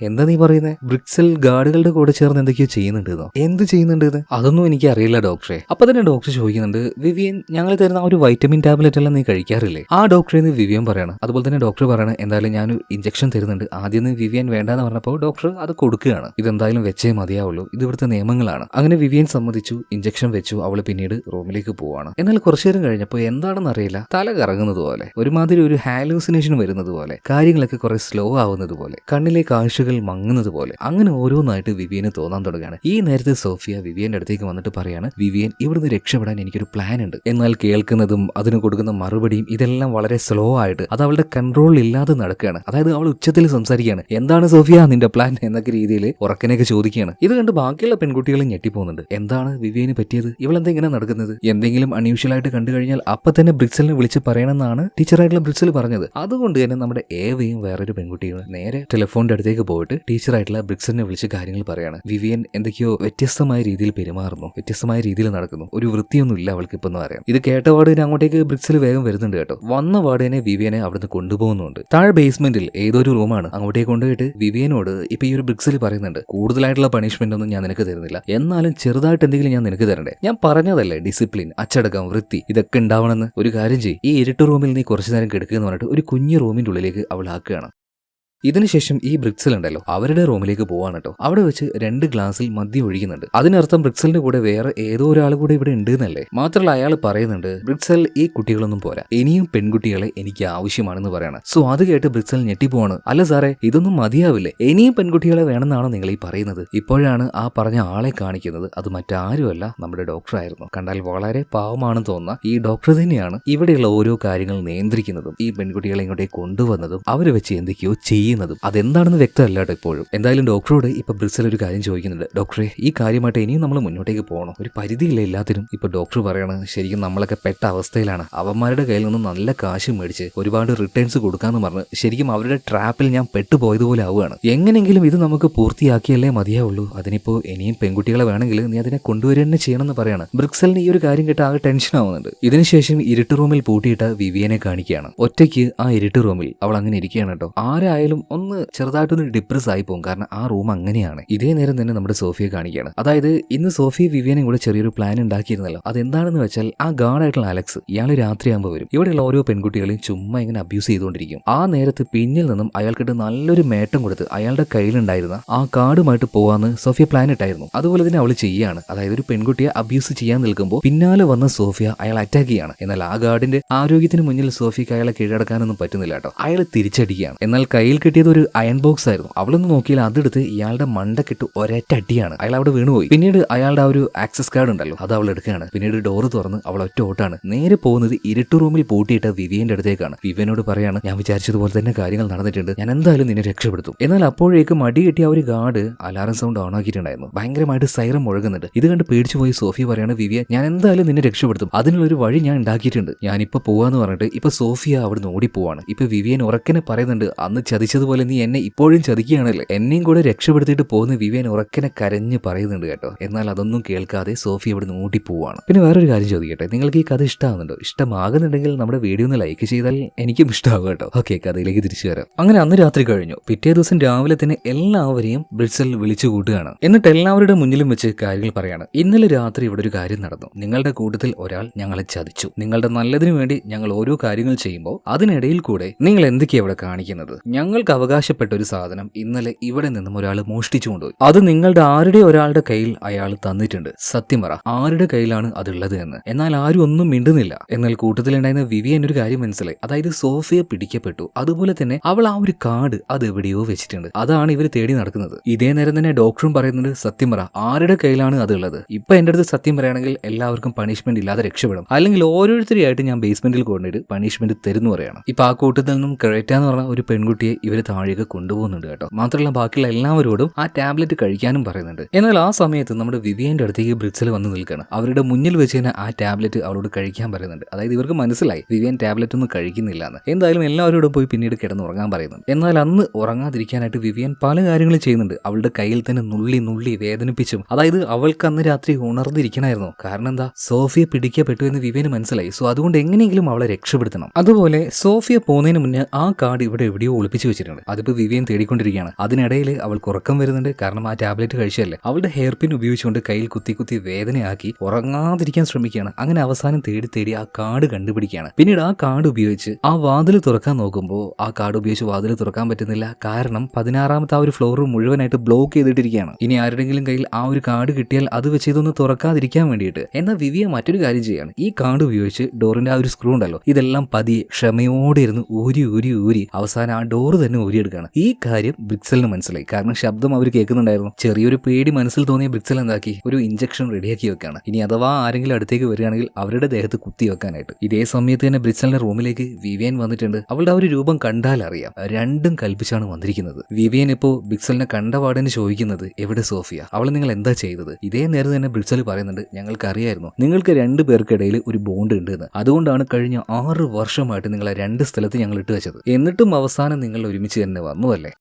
[SPEAKER 1] എന്താ നീ പറയുന്നത്? ബ്രിക്സൽ ഗാർഡുകളുടെ കൂടെ ചേർന്ന് എന്തൊക്കെയോ ചെയ്യുന്നുണ്ടെന്നോ? എന്ത് ചെയ്യുന്നുണ്ടെന്ന്? അതൊന്നും എനിക്ക് അറിയില്ല ഡോക്ടറെ. അപ്പൊ തന്നെ ഡോക്ടർ ചോദിക്കുന്നുണ്ട് വിവിയൻ ഞങ്ങൾ തരുന്ന ആ ഒരു വൈറ്റമിൻ ടാബ്ലറ്റ് എല്ലാം നീ കഴിക്കാറില്ലേ? ആ ഡോക്ടറെ വിവിയൻ പറയണം. അതുപോലെ തന്നെ ഡോക്ടർ പറയണം എന്തായാലും ഞാൻ ഇഞ്ചക്ഷൻ തരുന്നുണ്ട്, ആദ്യം വിവിയൻ വേണ്ടെന്ന് പറഞ്ഞപ്പോൾ ഡോക്ടർ അത് കൊടുക്കുകയാണ്. ഇതെന്തായാലും വെച്ചേ മതിയാവുള്ളൂ, ഇത് ഇവിടുത്തെ നിയമങ്ങളാണ്. അങ്ങനെ വിവിയൻ സമ്മതിച്ചു, ഇഞ്ചക്ഷൻ വെച്ചു, അവള് പിന്നീട് റൂമിലേക്ക് പോവാണ്. എന്നാൽ കുറച്ചു നേരം കഴിഞ്ഞപ്പോൾ എന്താണെന്ന് അറിയില്ല, തല കറങ്ങുന്നത് പോലെ, ഒരുമാതിരി ഒരു ഹാലൂസിനേഷൻ വരുന്നത് പോലെ, കാര്യങ്ങളൊക്കെ കുറെ സ്ലോ ആവുന്നത് പോലെ, കണ്ണിലെ കാഴ്ചകൾ മങ്ങുന്നത് പോലെ, അങ്ങനെ ഓരോന്നായിട്ട് വിവിയന് തോന്നാൻ തുടങ്ങുകയാണ്. ഈ നേരത്തെ സോഫിയ വിവിയന്റെ അടുത്തേക്ക് വന്നിട്ട് പറയാണ് വിവിയൻ ഇവിടുന്ന് രക്ഷപ്പെടാൻ എനിക്കൊരു പ്ലാൻ ഉണ്ട്. എന്നാൽ കേൾക്കുന്നതും അതിന് കൊടുക്കുന്ന മറുപടിയും ഇതെല്ലാം വളരെ സ്ലോ ആയിട്ട് അത് അവളുടെ കൺട്രോളിൽ ഇല്ലാതെ നടക്കുകയാണ്. അതായത് അവൾ ഉച്ചത്തിൽ സംസാരിക്കുകയാണ്, എന്താണ് സോഫിയ നിന്റെ പ്ലാൻ എന്നൊക്കെ രീതിയിൽ ഉറക്കനെയൊക്കെ ചോദിക്കുകയാണ്. ഇത് കണ്ട് ബാക്കിയുള്ള പെൺകുട്ടികളും ഞെട്ടിപ്പോകുന്നുണ്ട്. എന്താണ് വിവിയന് പറ്റിയത്? ഇവളെന്താ ഇങ്ങനെ നടക്കുന്നത്? എന്തെങ്കിലും അൺയൂഷ്വൽ ആയിട്ട് കണ്ടു കഴിഞ്ഞാൽ അപ്പൊ തന്നെ ബ്രിക്സലിനെ വിളിച്ച് പറയണമെന്നാണ് ടീച്ചറായിട്ടുള്ള ബ്രിക്സൽ പറഞ്ഞത്. അതുകൊണ്ട് തന്നെ നമ്മുടെ ഏവയും വേറൊരു പെൺകുട്ടിയും നേരെ ടെലിഫോണിന്റെ അടുത്തേക്ക് പോയിട്ട് ടീച്ചറായിട്ടുള്ള ബ്രിക്സലിനെ വിളിച്ച് കാര്യങ്ങൾ പറയാണ്. വിവിയൻ എന്തൊക്കെയോ വ്യത്യസ്തമായ രീതിയിൽ പെരുമാറുന്നു, വ്യത്യസ്തമായ രീതിയിൽ നടക്കുന്നു, ഒരു വൃത്തിയൊന്നും ഇല്ല അവൾക്ക് ഇപ്പൊ എന്ന് പറയാം. ഇത് കേട്ട വാർഡിന് അങ്ങോട്ടേക്ക് ബ്രിക്സൽ വേഗം വരുന്നുണ്ട് കേട്ടോ. വന്ന വാർഡിനെ വിവിയനെ അവിടുന്ന് കൊണ്ടുപോകുന്നുണ്ട്. താഴെ ബേസ്മെന്റിൽ ഏതൊരു റൂമാണ്, അങ്ങോട്ടേക്ക് കൊണ്ടുപോയിട്ട് വിവിയനോട് ഇപ്പൊ ഈ ഒരു ബ്രിക്സൽ പറയുന്നുണ്ട് കൂടുതലായിട്ടുള്ള പണിഷ്മെന്റ് ഒന്നും ഞാൻ നിനക്ക് തരുന്നില്ല, എന്നാലും ചെറുതായിട്ട് എന്തെങ്കിലും ഞാൻ നിനക്ക് തരണ്ടേ? ഞാൻ പറഞ്ഞതല്ലേ ഡിസിപ്ലിൻ, അച്ചടക്കം, വൃത്തി ഇതൊക്കെ ഉണ്ടാവണമെന്ന്. ഒരു കാര്യം ചെയ്യ്, ഈ ഇരുട്ട് റൂമിൽ നീ കുറച്ചു നേരം കിടക്കുക എന്ന് പറഞ്ഞിട്ട് ഒരു കുഞ്ഞു റൂമിന്റെ ഉള്ളിലേക്ക് അവൾ ആക്കുകയാണ്. ഇതിനുശേഷം ഈ ബ്രിക്സൽ ഉണ്ടല്ലോ അവരുടെ റൂമിലേക്ക് പോവാണ് കേട്ടോ. അവിടെ വെച്ച് 2 ഗ്ലാസ്സിൽ മദ്യം ഒഴിക്കുന്നുണ്ട്. അതിനർത്ഥം ബ്രിക്സലിന്റെ കൂടെ വേറെ ഏതോ ഒരാൾ കൂടെ ഇവിടെ ഉണ്ട് എന്നല്ലേ. മാത്രമല്ല അയാൾ പറയുന്നുണ്ട് ബ്രിക്സൽ ഈ കുട്ടികളൊന്നും പോരാ, ഇനിയും പെൺകുട്ടികളെ എനിക്ക് ആവശ്യമാണെന്ന് പറയാണ്. സോ അത് കേട്ട് ബ്രിക്സൽ ഞെട്ടിപ്പോവാണ്. അല്ല സാറേ ഇതൊന്നും മതിയാവില്ലേ, ഇനിയും പെൺകുട്ടികളെ വേണമെന്നാണോ നിങ്ങൾ ഈ പറയുന്നത്? ഇപ്പോഴാണ് ആ പറഞ്ഞ ആളെ കാണിക്കുന്നത്. അത് മറ്റാരുമല്ല നമ്മുടെ ഡോക്ടറായിരുന്നു. കണ്ടാൽ വളരെ പാവമാണെന്ന് തോന്നുന്ന ഈ ഡോക്ടർ തന്നെയാണ് ഇവിടെയുള്ള ഓരോ കാര്യങ്ങൾ നിയന്ത്രിക്കുന്നതും ഈ പെൺകുട്ടികളെ ഇങ്ങോട്ടേക്ക് കൊണ്ടുവന്നതും അവരെ വെച്ച് എന്തൊക്കെയോ ചെയ്യുന്നതും. അതെന്താണെന്ന് വ്യക്തമല്ല കേട്ടോ ഇപ്പോഴും. എന്തായാലും ഡോക്ടറോട് ഇപ്പൊ ബ്രിക്സൽ ഒരു കാര്യം ചോദിക്കുന്നുണ്ട്, ഡോക്ടറെ ഈ കാര്യമായിട്ട് ഇനിയും നമ്മൾ മുന്നോട്ടേക്ക് പോകണം, ഒരു പരിധിയില്ല എല്ലാത്തിനും. ഇപ്പൊ ഡോക്ടർ പറയണ ശരിക്കും നമ്മളൊക്കെ പെട്ട അവസ്ഥയിലാണ്, അവന്മാരുടെ കയ്യിൽ നിന്ന് നല്ല കാശ് മേടിച്ച് ഒരുപാട് റിട്ടേൺസ് കൊടുക്കാന്ന് പറഞ്ഞ് ശരിക്കും അവരുടെ ട്രാപ്പിൽ ഞാൻ പെട്ടുപോയതുപോലെ ആവുകയാണ്. എങ്ങനെങ്കിലും ഇത് നമുക്ക് പൂർത്തിയാക്കിയല്ലേ മതിയാവുള്ളൂ, അതിനിപ്പോ ഇനിയും പെൺകുട്ടികളെ വേണമെങ്കിൽ നീ അതിനെ കൊണ്ടുവരിക തന്നെ ചെയ്യണമെന്ന് പറയാണ്. ബ്രിക്സലിന് ഈ ഒരു കാര്യം കേട്ട് ആകെ ടെൻഷൻ ആവുന്നുണ്ട്. ഇതിനുശേഷം ഇരുട്ട് റൂമിൽ പൂട്ടിയിട്ട വിവിയനെ കാണിക്കുകയാണ്. ഒറ്റയ്ക്ക് ആ ഇരുട്ട് റൂമിൽ അവൾ അങ്ങനെ ഇരിക്കുകയാണ് കേട്ടോ. ആരായാലും ഒന്ന് ചെറുതായിട്ടൊന്ന് ഡിപ്രസ് ആയി പോകും, കാരണം ആ റൂം അങ്ങനെയാണ്. ഇതേ നേരം തന്നെ നമ്മുടെ സോഫിയെ കാണിക്കുകയാണ്. അതായത് ഇന്ന് സോഫിയ വിവിയനും കൂടെ ചെറിയൊരു പ്ലാൻ ഉണ്ടാക്കിയിരുന്നല്ലോ. അതെന്താണെന്ന് വെച്ചാൽ ആ ഗാർഡായിട്ടുള്ള അലക്സ് ഇയാൾ രാത്രിയാകുമ്പോൾ വരും, ഇവിടെയുള്ള ഓരോ പെൺകുട്ടികളെയും ചുമ്മാ ഇങ്ങനെ അബ്യൂസ് ചെയ്തുകൊണ്ടിരിക്കും. ആ നേരത്ത് പിന്നിൽ നിന്നും അയാൾക്കിട്ട് നല്ലൊരു മേട്ടം കൊടുത്ത് അയാളുടെ കയ്യിലുണ്ടായിരുന്ന ആ കാർഡുമായിട്ട് പോവാന്ന് സോഫിയ പ്ലാൻ ഇട്ടായിരുന്നു. അതുപോലെ തന്നെ അവൾ ചെയ്യാണ്. അതായത് ഒരു പെൺകുട്ടിയെ അബ്യൂസ് ചെയ്യാൻ നിൽക്കുമ്പോൾ പിന്നാലെ വന്ന സോഫിയ അയാൾ അറ്റാക്ക് ചെയ്യാണ്. എന്നാൽ ആ ഗാർഡിന്റെ ആരോഗ്യത്തിന് മുന്നിൽ സോഫിയക്ക് അയാളെ കീഴടക്കാനൊന്നും പറ്റുന്നില്ല കേട്ടോ. അയാൾ തിരിച്ചടിക്കുകയാണ്. എന്നാൽ കയ്യിൽ കിട്ടിയത് ഒരു അയൺ ബോക്സ് ആയിരുന്നു. അവളൊന്ന് നോക്കിയാൽ അതെടുത്ത് ഇയാളുടെ മണ്ടക്കിട്ട് ഒരൊറ്റ അടിയാണ്. അയാൾ അവിടെ വീണുപോയി. പിന്നീട് അയാളുടെ ആ ഒരു ആക്സസ് കാർഡ് ഉണ്ടല്ലോ അത് അവൾ എടുക്കുകയാണ്. പിന്നീട് ഡോറ് തുറന്ന് അവൾ ഒറ്റ ഓട്ടാണ്. നേരെ പോകുന്നത് ഇരുട്ട് റൂമിൽ പൂട്ടിയിട്ട വിവിയന്റെ അടുത്തേക്കാണ്. വിവിയനോട് പറയാണ്, ഞാൻ വിചാരിച്ചതുപോലെ തന്നെ കാര്യങ്ങൾ നടന്നിട്ടുണ്ട്, ഞാൻ എന്തായാലും നിന്നെ രക്ഷപ്പെടുത്തും. എന്നാൽ അപ്പോഴേക്കും മടി കിട്ടിയ ആ ഒരു ഗാർഡ് അലാറം സൗണ്ട് ഓൺ ആക്കിയിട്ടുണ്ടായിരുന്നു. ഭയങ്കരമായിട്ട് സൈറം മുഴങ്ങുന്നുണ്ട്. ഇത് കണ്ട് പേടിച്ചു പോയി സോഫിയ പറയാണ്, വിവിയൻ ഞാൻ എന്തായാലും നിന്നെ രക്ഷപ്പെടുത്തും, അതിനുള്ളൊരു വഴി ഞാൻ ഉണ്ടാക്കിയിട്ടുണ്ട്, ഞാനിപ്പോ പോവാന്ന് പറഞ്ഞിട്ട് ഇപ്പൊ സോഫിയ അവിടുന്ന് ഓടിപ്പോവാണ്. ഇപ്പൊ വിവിയൻ ഉറക്കനെ പറയുന്നുണ്ട്, അന്ന് ചതിച്ചതുപോലെ നീ എന്നെ ഇപ്പോഴും ചതിക്കുകയാണല്ലേ, എന്നെയും കൂടെ രക്ഷപ്പെടുത്തിയിട്ട് പോകുന്ന വിവിയൻ ഉറക്കനെ കരഞ്ഞ് പറയുന്നുണ്ട് കേട്ടോ. എന്നാൽ അതൊന്നും കേൾക്കാതെ സോഫിയ അവിടുന്ന് ഓടിപ്പോവാണ്. പിന്നെ വേറൊരു കാര്യം ചോദിക്കട്ടെ, നിങ്ങൾക്ക് ഈ കഥ ഇഷ്ടമാകുന്നുണ്ടോ? ഇഷ്ടമാകുന്നുണ്ടെങ്കിൽ നമ്മുടെ വീഡിയോ ഒന്ന് ലൈക്ക് ചെയ്താൽ എനിക്കും ഇഷ്ടമാകും കേട്ടോ. ഓക്കെ, കഥയിലേക്ക് തിരിച്ചു വരാം. അങ്ങനെ അന്ന് രാത്രി കഴിഞ്ഞു. പിറ്റേ ദിവസം രാവിലെ തന്നെ എല്ലാവരെയും ബ്രിഡ്സൽ വിളിച്ചു കൂട്ടുകയാണ്. എന്നിട്ട് എല്ലാവരുടെ മുന്നിലും വെച്ച് കാര്യങ്ങൾ പറയാണ്. ഇന്നലെ രാത്രി ഇവിടെ ഒരു കാര്യം നടന്നു. നിങ്ങളുടെ കൂട്ടത്തിൽ ഒരാൾ ഞങ്ങളെ ചതിച്ചു. നിങ്ങളുടെ നല്ലതിനു വേണ്ടി ഞങ്ങൾ ഓരോ കാര്യങ്ങൾ ചെയ്യുമ്പോൾ അതിനിടയിൽ കൂടെ നിങ്ങൾ എന്തൊക്കെയാ ഇവിടെ കാണിക്കുന്നത്? ഞങ്ങൾക്ക് അവകാശപ്പെട്ട ഒരു സാധനം ഇന്നലെ ഇവിടെ നിന്നും ഒരാൾ മോഷ്ടിച്ചു കൊണ്ടുപോയി. അത് നിങ്ങളുടെ ആരുടെ ഒരാളുടെ കയ്യിൽ അയാൾ തന്നിട്ടുണ്ട്. സത്യം പറ, ആരുടെ കയ്യിലാണ് അതുള്ളത് എന്ന്. എന്നാൽ ആരും ഒന്നും മിണ്ടുന്നില്ല. എന്നാൽ കൂട്ടത്തിലുണ്ടായിരുന്ന വിവിയൻ ഒരു കാര്യം മനസ്സിലായി. അതായത് സോഫിയ പിടിക്കപ്പെട്ടു, അതുപോലെ തന്നെ അവൾ ആ ഒരു കാർഡ് അത് എവിടെയോ വെച്ചിട്ടുണ്ട്. അതാണ് ഇവർ തേടി നടക്കുന്നത്. ഇതേ നേരം തന്നെ ഡോക്ടറും പറയുന്നുണ്ട്, സത്യം പറ, ആരുടെ കയ്യിലാണ് അതുള്ളത്? ഇപ്പൊ എന്റെ അടുത്ത് സത്യം പറയുകയാണെങ്കിൽ എല്ലാവർക്കും പണിഷ്മെന്റ് ഇല്ലാതെ രക്ഷപ്പെടും, അല്ലെങ്കിൽ ഓരോരുത്തരെയായിട്ട് ഞാൻ ബേസ്മെന്റിൽ കൊണ്ടിട്ട് പണിഷ്മെന്റ് തരുന്നു പറയണം. ഇപ്പൊ ആ കൂട്ടത്തിൽ നിന്നും ക്രെറ്റ എന്ന് പറഞ്ഞ ഒരു പെൺകുട്ടിയെ ഇവര് താഴേക്ക് കൊണ്ടുപോകുന്നുണ്ട് കേട്ടോ. മാത്രമല്ല ബാക്കിയുള്ള എല്ലാവരോടും ആ ടാബ്ലറ്റ് കഴിക്കാനും പറയുന്നുണ്ട്. എന്നാൽ ആ സമയത്ത് നമ്മുടെ വിവിയന്റെ അടുത്തേക്ക് ബ്രിഡ്സൽ വന്ന് നിൽക്കുകയാണ്. അവരുടെ മുന്നിൽ വെച്ച് തന്നെ ആ ടാബ്ലറ്റ് അവളോട് കഴിക്കാൻ പറയുന്നുണ്ട്. അതായത് ഇവർക്ക് മനസ്സിലായി വിവിയൻ ടാബ്ലറ്റ് ഒന്നും കഴിക്കുന്നില്ല എന്ന്. എന്തായാലും എല്ലാവരോടും പോയി പിന്നീട് കിടന്ന് ഉറങ്ങാൻ പറയുന്നുണ്ട്. എന്നാൽ അന്ന് ഉറങ്ങാതിരിക്കാനായിട്ട് വിവിയൻ പല കാര്യങ്ങളും ചെയ്യുന്നുണ്ട്. അവളുടെ കയ്യിൽ തന്നെ നുള്ളി നുള്ളി വേദനിപ്പിച്ചും. അതായത് അവൾക്ക് അന്ന് രാത്രി ഉണർന്നിരിക്കണമായിരുന്നു. കാരണം എന്താ, സോഫിയ പിടിക്കപ്പെട്ടു എന്ന് വിവിയന് മനസ്സിലായി. സോ അതുകൊണ്ട് എങ്ങനെയെങ്കിലും അവളെ രക്ഷപ്പെടുത്തണം. അതുപോലെ സോഫിയ പോകുന്നതിന് മുന്നേ ആ കാർഡ് ഇവിടെ എവിടെയോ ഒളിപ്പിച്ചു വെച്ചിട്ടുണ്ട്. അതിപ്പോ വിവിയൻ തേടിക്കൊണ്ടിരിക്കുകയാണ്. അതിനിടയിൽ അവൾക്ക് ഉറക്കം വരുന്നുണ്ട്. കാരണം ആ ടാബ്ലറ്റ് കഴിച്ചല്ലേ. അവളുടെ ഹെയർ പിൻ ഉപയോഗിച്ചുകൊണ്ട് കയ്യിൽ കുത്തി കുത്തി വേദനയാക്കി ഉറങ്ങാതിരിക്കാൻ ശ്രമിക്കുകയാണ്. അങ്ങനെ അവസാനം തേടി തേടി ആ കാർഡ് കണ്ടുപിടിക്കുകയാണ്. പിന്നീട് ആ കാർഡ് ഉപയോഗിച്ച് ആ വാതിൽ തുറക്കാൻ നോക്കുമ്പോൾ ആ കാർഡ് ഉപയോഗിച്ച് വാതിൽ തുറക്കാൻ പറ്റുന്നില്ല. കാരണം 16ാമത്തെ ആ ഒരു ഫ്ലോർ മുഴുവനായിട്ട് ബ്ലോക്ക് ചെയ്തിട്ടിരിക്കുകയാണ്. ഇനി ആരുടെങ്കിലും കയ്യിൽ ആ ഒരു കാർഡ് കിട്ടിയാൽ അത് വെച്ച് ഇതൊന്ന് തുറക്കാതിരിക്കാൻ വേണ്ടിയിട്ട് എന്നാൽ വിവിയ മറ്റൊരു കാര്യം ചെയ്യാണ്. ഈ കാർഡ് ഉപയോഗിച്ച് ഡോറിന്റെ ആ ഒരു സ്ക്രൂ ഉണ്ടല്ലോ, ഇതെല്ലാം പതിയെ ക്ഷമയോടെ ഇരുന്ന് ഊരി ഊരി ഊരി അവസാനം ആ ഡോറ് തന്നെ ഊരിയെടുക്കുകയാണ്. ഈ കാര്യം ബ്രിക്സലിന് മനസ്സിലായി. കാരണം ശബ്ദം അവർ കേൾക്കുന്നുണ്ടായിരുന്നു. ചെറിയൊരു പേടി മനസ്സിൽ തോന്നിയ ബ്രിക്സൽ എന്താക്കി, ഒരു ഇഞ്ചക്ഷൻ റെഡിയാക്കി വെക്കാണ്. ഇനി അഥവാ ആരെങ്കിലും അടുത്തേക്ക് വരികയാണെങ്കിൽ അവരുടെ ദേഹത്ത് കുത്തി വെക്കാനായിട്ട്. ഇതേ സമയത്ത് തന്നെ ബ്രിക്സലിന്റെ റൂമിലേക്ക് വിവിയൻ വന്നിട്ടുണ്ട്. അവളുടെ ആ ഒരു രൂപം കണ്ടാൽ അറിയാം, രണ്ടും കൽപ്പിച്ചാണ് വന്നിരിക്കുന്നത്. വിവിയൻ ഇപ്പോ ബ്രിക്സലിനെ കണ്ടപാടിന് ചോദിക്കുന്നത്, എവിടെ സോഫിയ, അവളെ നിങ്ങൾ എന്താ ചെയ്തത്? ഇതേ നേരം തന്നെ ബ്രിക്സൽ പറയുന്നുണ്ട്, ഞങ്ങൾക്ക് അറിയായിരുന്നു നിങ്ങൾക്ക് രണ്ടു പേർക്കിടയിൽ ഒരു ബോണ്ട് ഉണ്ട് എന്ന്. അതുകൊണ്ടാണ് കഴിഞ്ഞ 6 വർഷമായിട്ട് നിങ്ങളെ 2 സ്ഥലത്ത് ഞങ്ങൾ ഇട്ട് വെച്ചത്. എന്നിട്ടും അവസാനം നിങ്ങൾ ഒരുമിച്ച് തന്നെ വന്നു അല്ലേ?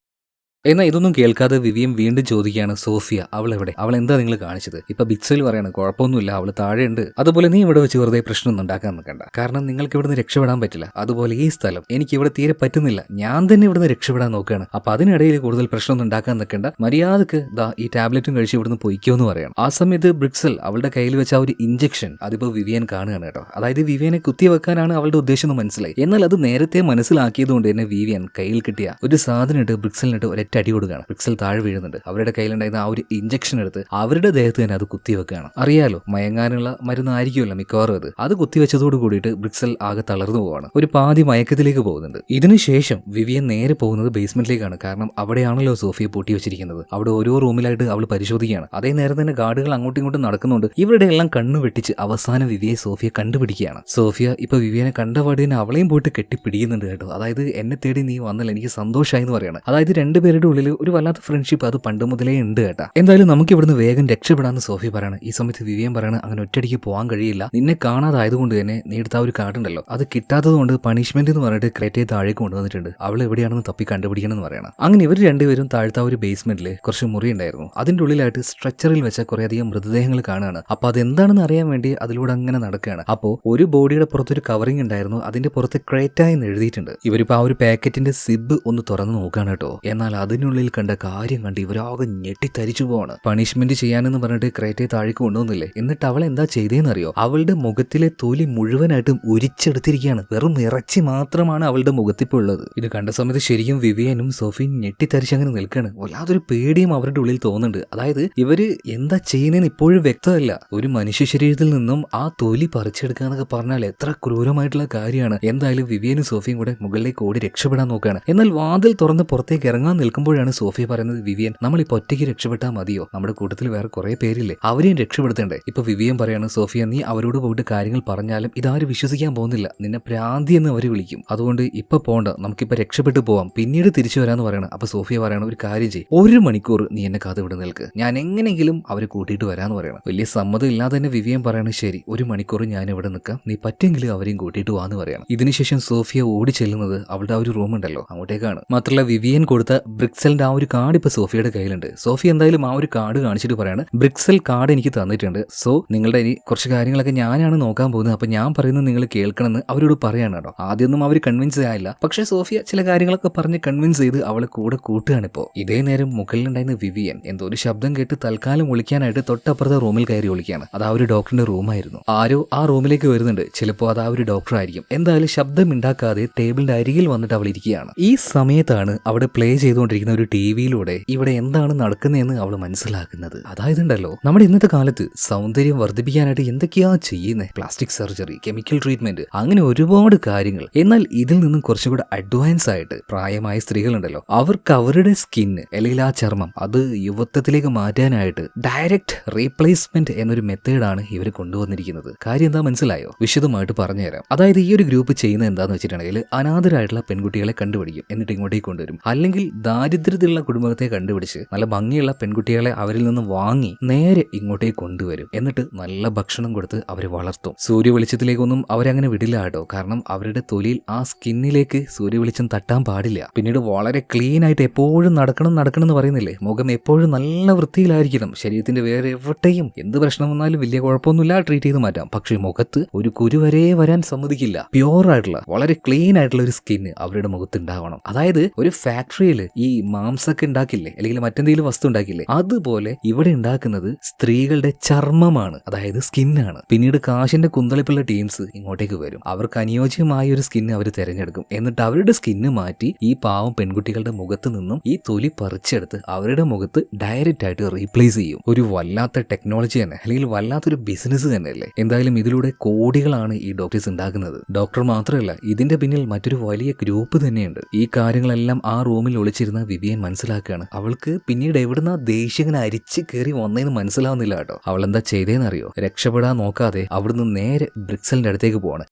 [SPEAKER 1] എന്നാൽ ഇതൊന്നും കേൾക്കാതെ വിവിയം വീണ്ടും ചോദിക്കുകയാണ്, സോഫിയ അവൾ എവിടെ, അവൾ എന്താ നിങ്ങൾ കാണിച്ചത്? ഇപ്പൊ ബിക്സൽ പറയാണ്, കുഴപ്പമൊന്നുമില്ല, അവൾ താഴെയുണ്ട്. അതുപോലെ നീ ഇവിടെ വെച്ച് വെറുതെ പ്രശ്നമൊന്നും ഉണ്ടാക്കാൻ നിൽക്കണ്ട. കാരണം നിങ്ങൾക്ക് ഇവിടുന്ന് രക്ഷപ്പെടാൻ പറ്റില്ല. അതുപോലെ ഈ സ്ഥലം എനിക്ക് ഇവിടെ തീരെ പറ്റുന്നില്ല, ഞാൻ തന്നെ ഇവിടുന്ന് രക്ഷപ്പെടാൻ നോക്കുകയാണ്. അപ്പൊ അതിനിടയിൽ കൂടുതൽ പ്രശ്നമൊന്നും ഉണ്ടാക്കാൻ നിൽക്കണ്ട, മര്യാദക്ക് ദാ ഈ ടാബ്ലറ്റും കഴിച്ച് ഇവിടുന്ന് പൊയ്ക്കോന്ന് പറയണം. ആ സമയത്ത് ബ്രിക്സൽ അവളുടെ കയ്യിൽ വെച്ച ആ ഒരു ഇഞ്ചക്ഷൻ അതിപ്പോ വിവിയൻ കാണുകയാണ് കേട്ടോ. അതായത് വിവിയനെ കുത്തിവെക്കാനാണ് അവളുടെ ഉദ്ദേശം എന്ന് മനസ്സിലായി. എന്നാൽ അത് നേരത്തെ മനസ്സിലാക്കിയത് കൊണ്ട് തന്നെ വിവിയൻ കയ്യിൽ കിട്ടിയ ഒരു സാധനം ഇട്ട് ബ്രിക്സലിനിട്ട് അടി കൊടുക്കുകയാണ്. ബ്രിക്സൽ താഴെ വീഴുന്നുണ്ട്. അവരുടെ കയ്യിലുണ്ടായിരുന്ന ആ ഒരു ഇഞ്ചക്ഷൻ എടുത്ത് അവരുടെ ദേഹത്ത് തന്നെ അത് കുത്തിവെക്കുകയാണ്. അറിയാലോ, മയങ്ങാനുള്ള മരുന്നായിരിക്കുമല്ലോ മിക്കവാറും അത് കുത്തിവെച്ചതോട് കൂടിയിട്ട് ബ്രിക്സൽ ആകെ തളർന്നു പോവാണ്. ഒരു പാതി മയക്കത്തിലേക്ക് പോകുന്നുണ്ട്. ഇതിനുശേഷം വിവിയൻ നേരെ പോകുന്നത് ബേസ്മെന്റിലേക്കാണ്. കാരണം അവിടെയാണല്ലോ സോഫിയെ പൂട്ടി വെച്ചിരിക്കുന്നത്. അവിടെ ഓരോ റൂമിലായിട്ട് അവൾ പരിശോധിക്കുകയാണ്. അതേ നേരം തന്നെ ഗാർഡുകൾ അങ്ങോട്ടും ഇങ്ങോട്ടും നടക്കുന്നുണ്ട്. ഇവരുടെ എല്ലാം കണ്ണു വെട്ടിച്ച് അവസാനം വിവിയെ സോഫിയെ കണ്ടുപിടിക്കുകയാണ്. സോഫിയ ഇപ്പൊ വിവിയനെ കണ്ടപാടി തന്നെ അവളെയും പോയിട്ട് കെട്ടിപ്പിടിക്കുന്നുണ്ട് കേട്ടോ. അതായത് എന്നെ തേടി നീ വന്നല്ല, എനിക്ക് സന്തോഷമായി എന്ന് പറയാണ്. അതായത് രണ്ടുപേരുടെ ഉള്ളിൽ ഒരു വല്ലാത്ത ഫ്രണ്ട്ഷിപ്പ് അത് പണ്ട് മുതലേ ഉണ്ട് കേട്ടാ. എന്തായാലും നമുക്ക് ഇവിടുന്ന് വേഗം രക്ഷപ്പെടാന്ന് സോഫി പറയാണ്. ഈ സമയത്ത് വിവിയൻ പറയാണ്, അങ്ങനെ ഒറ്റയടിക്ക് പോകാൻ കഴിയില്ല, നിന്നെ കാണാതായതുകൊണ്ട് തന്നെ നീ എടുത്ത ആ ഒരു കാർഡ് ഉണ്ടല്ലോ അത് കിട്ടാത്തത് കൊണ്ട് പണിഷ്മെന്റ് എന്ന് പറഞ്ഞിട്ട് ക്രെറ്റയെ താഴേക്ക് കൊണ്ടുവന്നിട്ടുണ്ട്, അവൾ എവിടെയാണെന്ന് തപ്പി കണ്ടുപിടിക്കണം എന്ന് പറയണം. അങ്ങനെ ഇവർ രണ്ടുപേരും താഴ്ത്ത ഒരു ബേസ്മെന്റിൽ കുറച്ച് മുറി ഉണ്ടായിരുന്നു. അതിന്റെ ഉള്ളിലായിട്ട് സ്ട്രക്ചറിൽ വെച്ച കുറേയധികം മൃതദേഹങ്ങൾ കാണുകയാണ്. അപ്പൊ അതെന്താണെന്ന് അറിയാൻ വേണ്ടി അതിലൂടെ അങ്ങനെ നടക്കുകയാണ്. അപ്പോൾ ഒരു ബോഡിയുടെ പുറത്തൊരു കവറിംഗ് ഉണ്ടായിരുന്നു. അതിന്റെ പുറത്ത് ക്രെറ്റ എന്ന് എഴുതിയിട്ടുണ്ട്. ഇവരിപ്പോ ആ ഒരു പാക്കറ്റിന്റെ സിബ് ഒന്ന് തുറന്ന് നോക്കുകയാണ് കേട്ടോ. എന്നാൽ അതിനുള്ളിൽ കണ്ട കാര്യം കണ്ട് ഇവരാകെ ഞെട്ടിത്തരിച്ചു പോവാണ്. പണിഷ്മെന്റ് ചെയ്യാനെന്ന് പറഞ്ഞിട്ട് ക്രേറ്റയെ താഴേക്ക് കൊണ്ടുവന്നില്ലേ, എന്നിട്ട് അവൾ എന്താ ചെയ്തേന്നറിയോ? അവളുടെ മുഖത്തിലെ തൊലി മുഴുവനായിട്ടും ഉരിച്ചെടുത്തിരിക്കുകയാണ്. വെറും ഇറച്ചി മാത്രമാണ് അവളുടെ മുഖത്തിപ്പോൾ ഉള്ളത്. ഇത് കണ്ട സമയത്ത് ശരിക്കും വിവിയനും സോഫിയും ഞെട്ടിത്തരിച്ചങ്ങനെ നിൽക്കാണ്. വല്ലാതൊരു പേടിയും അവരുടെ ഉള്ളിൽ തോന്നുന്നുണ്ട്. അതായത് ഇവര് എന്താ ചെയ്യുന്നതെന്ന് ഇപ്പോഴും വ്യക്തമല്ല. ഒരു മനുഷ്യ ശരീരത്തിൽ നിന്നും ആ തൊലി പറിച്ചെടുക്കുക എന്നൊക്കെ പറഞ്ഞാൽ എത്ര ക്രൂരമായിട്ടുള്ള കാര്യമാണ്. എന്തായാലും വിവിയനും സോഫിയും കൂടെ മുകളിലേക്ക് ഓടി രക്ഷപ്പെടാൻ നോക്കുകയാണ്. എന്നാൽ വാതിൽ തുറന്ന് പുറത്തേക്ക് ഇറങ്ങാൻ നിൽക്കുമ്പോഴാണ് സോഫിയ പറയുന്നത്, വിവിയൻ നമ്മളിപ്പോൾ ഒറ്റയ്ക്ക് രക്ഷപ്പെട്ടാൽ മതിയോ? നമ്മുടെ കൂട്ടത്തിൽ വേറെ കുറെ പേരില്ലേ, അവരെയും രക്ഷപ്പെടുത്തണ്ടേ? ഇപ്പൊ വിവിയൻ പറയാണ്, സോഫിയ നീ അവരോട് പോയിട്ട് കാര്യങ്ങൾ പറഞ്ഞാലും ഇതാരും വിശ്വസിക്കാൻ പോകുന്നില്ല, നിന്നെ പ്രാന്തി എന്ന് അവർ വിളിക്കും. അതുകൊണ്ട് ഇപ്പൊ പോണ്ട, നമുക്കിപ്പോ രക്ഷപ്പെട്ടു പോവാം, പിന്നീട് തിരിച്ചു വരാന്ന് പറയണം. അപ്പൊ സോഫിയ പറയണം, ഒരു കാര്യം ചെയ്യും, 1 മണിക്കൂർ നീ എന്നെ കാത്ത് ഇവിടെ നിൽക്ക്, ഞാൻ എങ്ങനെയെങ്കിലും അവരെ കൂട്ടിയിട്ട് വരാന്ന് പറയണം. വലിയ സമ്മതം ഇല്ലാതെ തന്നെ വിവിയൻ പറയണം, ശരി 1 മണിക്കൂർ ഞാൻ ഇവിടെ നിൽക്കാം, നീ പറ്റെങ്കിലും അവരെയും കൂട്ടിയിട്ട് വാന്ന് പറയണം. ഇതിനുശേഷം സോഫിയ ഓടി ചെല്ലുന്നത് അവളുടെ ആ ഒരു റൂം ഉണ്ടല്ലോ അങ്ങോട്ടേക്കാണ്. മാത്രമല്ല വിവിയൻ കൊടുത്ത ബ്രിക്സലിന്റെ ആ ഒരു കാർഡ് ഇപ്പൊ സോഫിയയുടെ കയ്യിലുണ്ട്. സോഫിയ എന്തായാലും ആ ഒരു കാർഡ് കാണിച്ചിട്ട് പറയാണ്, ബ്രിക്സൽ കാർഡ് എനിക്ക് തന്നിട്ടുണ്ട്, സോ നിങ്ങളുടെ ഇനി കുറച്ച് കാര്യങ്ങളൊക്കെ ഞാനാണ് നോക്കാൻ പോകുന്നത്, അപ്പൊ ഞാൻ പറയുന്നത് നിങ്ങൾ കേൾക്കണമെന്ന് അവരോട് പറയാണ് കേട്ടോ. ആദ്യമൊന്നും അവർ കൺവിൻസ് ആയില്ല, പക്ഷേ സോഫിയ ചില കാര്യങ്ങളൊക്കെ പറഞ്ഞ് കൺവിൻസ് ചെയ്ത് അവളെ കൂടെ കൂട്ടുകയാണിപ്പോ. ഇതേ നേരം മുകളിലുണ്ടായിരുന്ന വിവിയൻ എന്തോ ഒരു ശബ്ദം കേട്ട് തൽക്കാലം ഒളിക്കാനായിട്ട് തൊട്ടപ്പുറത്തെ റൂമിൽ കയറി ഒളിക്കുകയാണ്. അത് ആ ഒരു ഡോക്ടറിന്റെ റൂമായിരുന്നു. ആരോ ആ റൂമിലേക്ക് വരുന്നുണ്ട്, ചിലപ്പോൾ അത് ആ ഒരു ഡോക്ടർ ആയിരിക്കും. എന്തായാലും ശബ്ദം ഉണ്ടാക്കാതെ ടേബിളിന്റെ അരികിൽ വന്നിട്ട് അവൾ ഇരിക്കുകയാണ്. ഈ സമയത്താണ് അവിടെ പ്ലേ ചെയ്തുകൊണ്ടിരിക്കുന്ന ഒരു ടിവിയിലൂടെ ഇവിടെ എന്താണ് നടക്കുന്നതെന്ന് അവൾ മനസ്സിലാക്കുന്നത്. അതായത് ഉണ്ടല്ലോ, നമ്മുടെ ഇന്നത്തെ കാലത്ത് സൗന്ദര്യം വർദ്ധിപ്പിക്കാനായിട്ട് എന്തൊക്കെയാ ചെയ്യുന്നത്, പ്ലാസ്റ്റിക് സർജറി, കെമിക്കൽ ട്രീറ്റ്മെന്റ്, അങ്ങനെ ഒരുപാട് കാര്യങ്ങൾ. എന്നാൽ ഇതിൽ നിന്നും കുറച്ചുകൂടെ അഡ്വാൻസ് ആയിട്ട് പ്രായമായ സ്ത്രീകളുണ്ടല്ലോ, അവർക്ക് അവരുടെ സ്കിന്ന് അല്ലെങ്കിൽ ആ ചർമ്മം അത് യുവത്വത്തിലേക്ക് മാറ്റാനായിട്ട് ഡയറക്റ്റ് റീപ്ലേസ്മെന്റ് എന്നൊരു മെത്തേഡാണ് ഇവർ കൊണ്ടുവന്നിരിക്കുന്നത്. കാര്യം എന്താ മനസ്സിലായോ? വിശദമായിട്ട് പറഞ്ഞുതരാം. അതായത് ഈ ഒരു ഗ്രൂപ്പ് ചെയ്യുന്നത് എന്താന്ന് വെച്ചിട്ടുണ്ടെങ്കിൽ, അനാഥരായിട്ടുള്ള പെൺകുട്ടികളെ കണ്ടുപിടിക്കും, എന്നിട്ട് ഇങ്ങോട്ടേക്ക് കൊണ്ടുവരും. അല്ലെങ്കിൽ ദാരിദ്ര്യത്തിലുള്ള കുടുംബത്തെ കണ്ടുപിടിച്ച് നല്ല ഭംഗിയുള്ള പെൺകുട്ടികളെ അവരിൽ നിന്ന് വാങ്ങി നേരെ ഇങ്ങോട്ടേക്ക് കൊണ്ടുവരും. എന്നിട്ട് നല്ല ഭക്ഷണം കൊടുത്ത് അവരെ വളർത്തും. സൂര്യ വെളിച്ചത്തിലേക്കൊന്നും അവരങ്ങനെ വിടില്ല കേട്ടോ. കാരണം അവരുടെ തൊലിയിൽ ആ സ്കിന്നിലേക്ക് സൂര്യ വെളിച്ചം തട്ടാൻ പാടില്ല. പിന്നീട് വളരെ ക്ലീൻ ആയിട്ട് എപ്പോഴും നടക്കണം എന്ന് പറയുന്നില്ലേ, മുഖം എപ്പോഴും നല്ല വൃത്തിയിലായിരിക്കണം. ശരീരത്തിന്റെ വേറെ എവിടെയും എന്ത് പ്രശ്നം വന്നാലും വലിയ കുഴപ്പമൊന്നുമില്ല, ട്രീറ്റ് ചെയ്ത് മാറ്റാം. പക്ഷേ മുഖത്ത് ഒരു കുരു വരെ വരാൻ സമ്മതിക്കില്ല. പ്യോർ ആയിട്ടുള്ള വളരെ ക്ലീൻ ആയിട്ടുള്ള ഒരു സ്കിന്ന് അവരുടെ മുഖത്ത് ഉണ്ടാവണം. അതായത് ഒരു ഫാക്ടറിയിൽ ഈ മാംസൊക്കെ ഉണ്ടാക്കില്ലേ, അല്ലെങ്കിൽ മറ്റെന്തെങ്കിലും വസ്തു ഉണ്ടാക്കില്ലേ, അതുപോലെ ഇവിടെ ഉണ്ടാക്കുന്നത് സ്ത്രീകളുടെ ചർമ്മമാണ്, അതായത് സ്കിന്നാണ്. പിന്നീട് കാശിന്റെ കുന്തളിപ്പുള്ള ടീംസ് ഇങ്ങോട്ടേക്ക് വരും. അവർക്ക് അനുയോജ്യമായ ഒരു സ്കിന്ന് അവർ തിരഞ്ഞെടുക്കും. എന്നിട്ട് അവരുടെ സ്കിന്ന് മാറ്റി ഈ പാവം പെൺകുട്ടികളുടെ മുഖത്ത് നിന്നും ഈ തൊലി പറിച്ചെടുത്ത് അവരുടെ മുഖത്ത് ഡയറക്റ്റ് ആയിട്ട് റീപ്ലേസ് ചെയ്യും. ഒരു വല്ലാത്ത ടെക്നോളജി തന്നെ, അല്ലെങ്കിൽ വല്ലാത്തൊരു ബിസിനസ് തന്നെയല്ലേ. എന്തായാലും ഇതിലൂടെ കോടികളാണ് ഈ ഡോക്ടേഴ്സ് ഉണ്ടാക്കുന്നത്. ഡോക്ടർ മാത്രമല്ല, ഇതിന്റെ പിന്നിൽ മറ്റൊരു വലിയ ഗ്രൂപ്പ് തന്നെയുണ്ട്. ഈ കാര്യങ്ങളെല്ലാം ആ റൂമിൽ ഒളിച്ചിരുന്ന വിവിയൻ മനസ്സിലാക്കുകയാണ്. അവൾക്ക് പിന്നീട് എവിടുന്ന ദേഷ്യങ്ങനെ അരിച്ച് കയറി വന്നതെന്ന് മനസ്സിലാവുന്നില്ല കേട്ടോ. അവൾ എന്താ ചെയ്തേന്നറിയോ? രക്ഷപ്പെടാൻ നോക്കാതെ അവിടുന്ന് നേരെ ബ്രിക്സലിന്റെ അടുത്തേക്ക് പോവാണ്.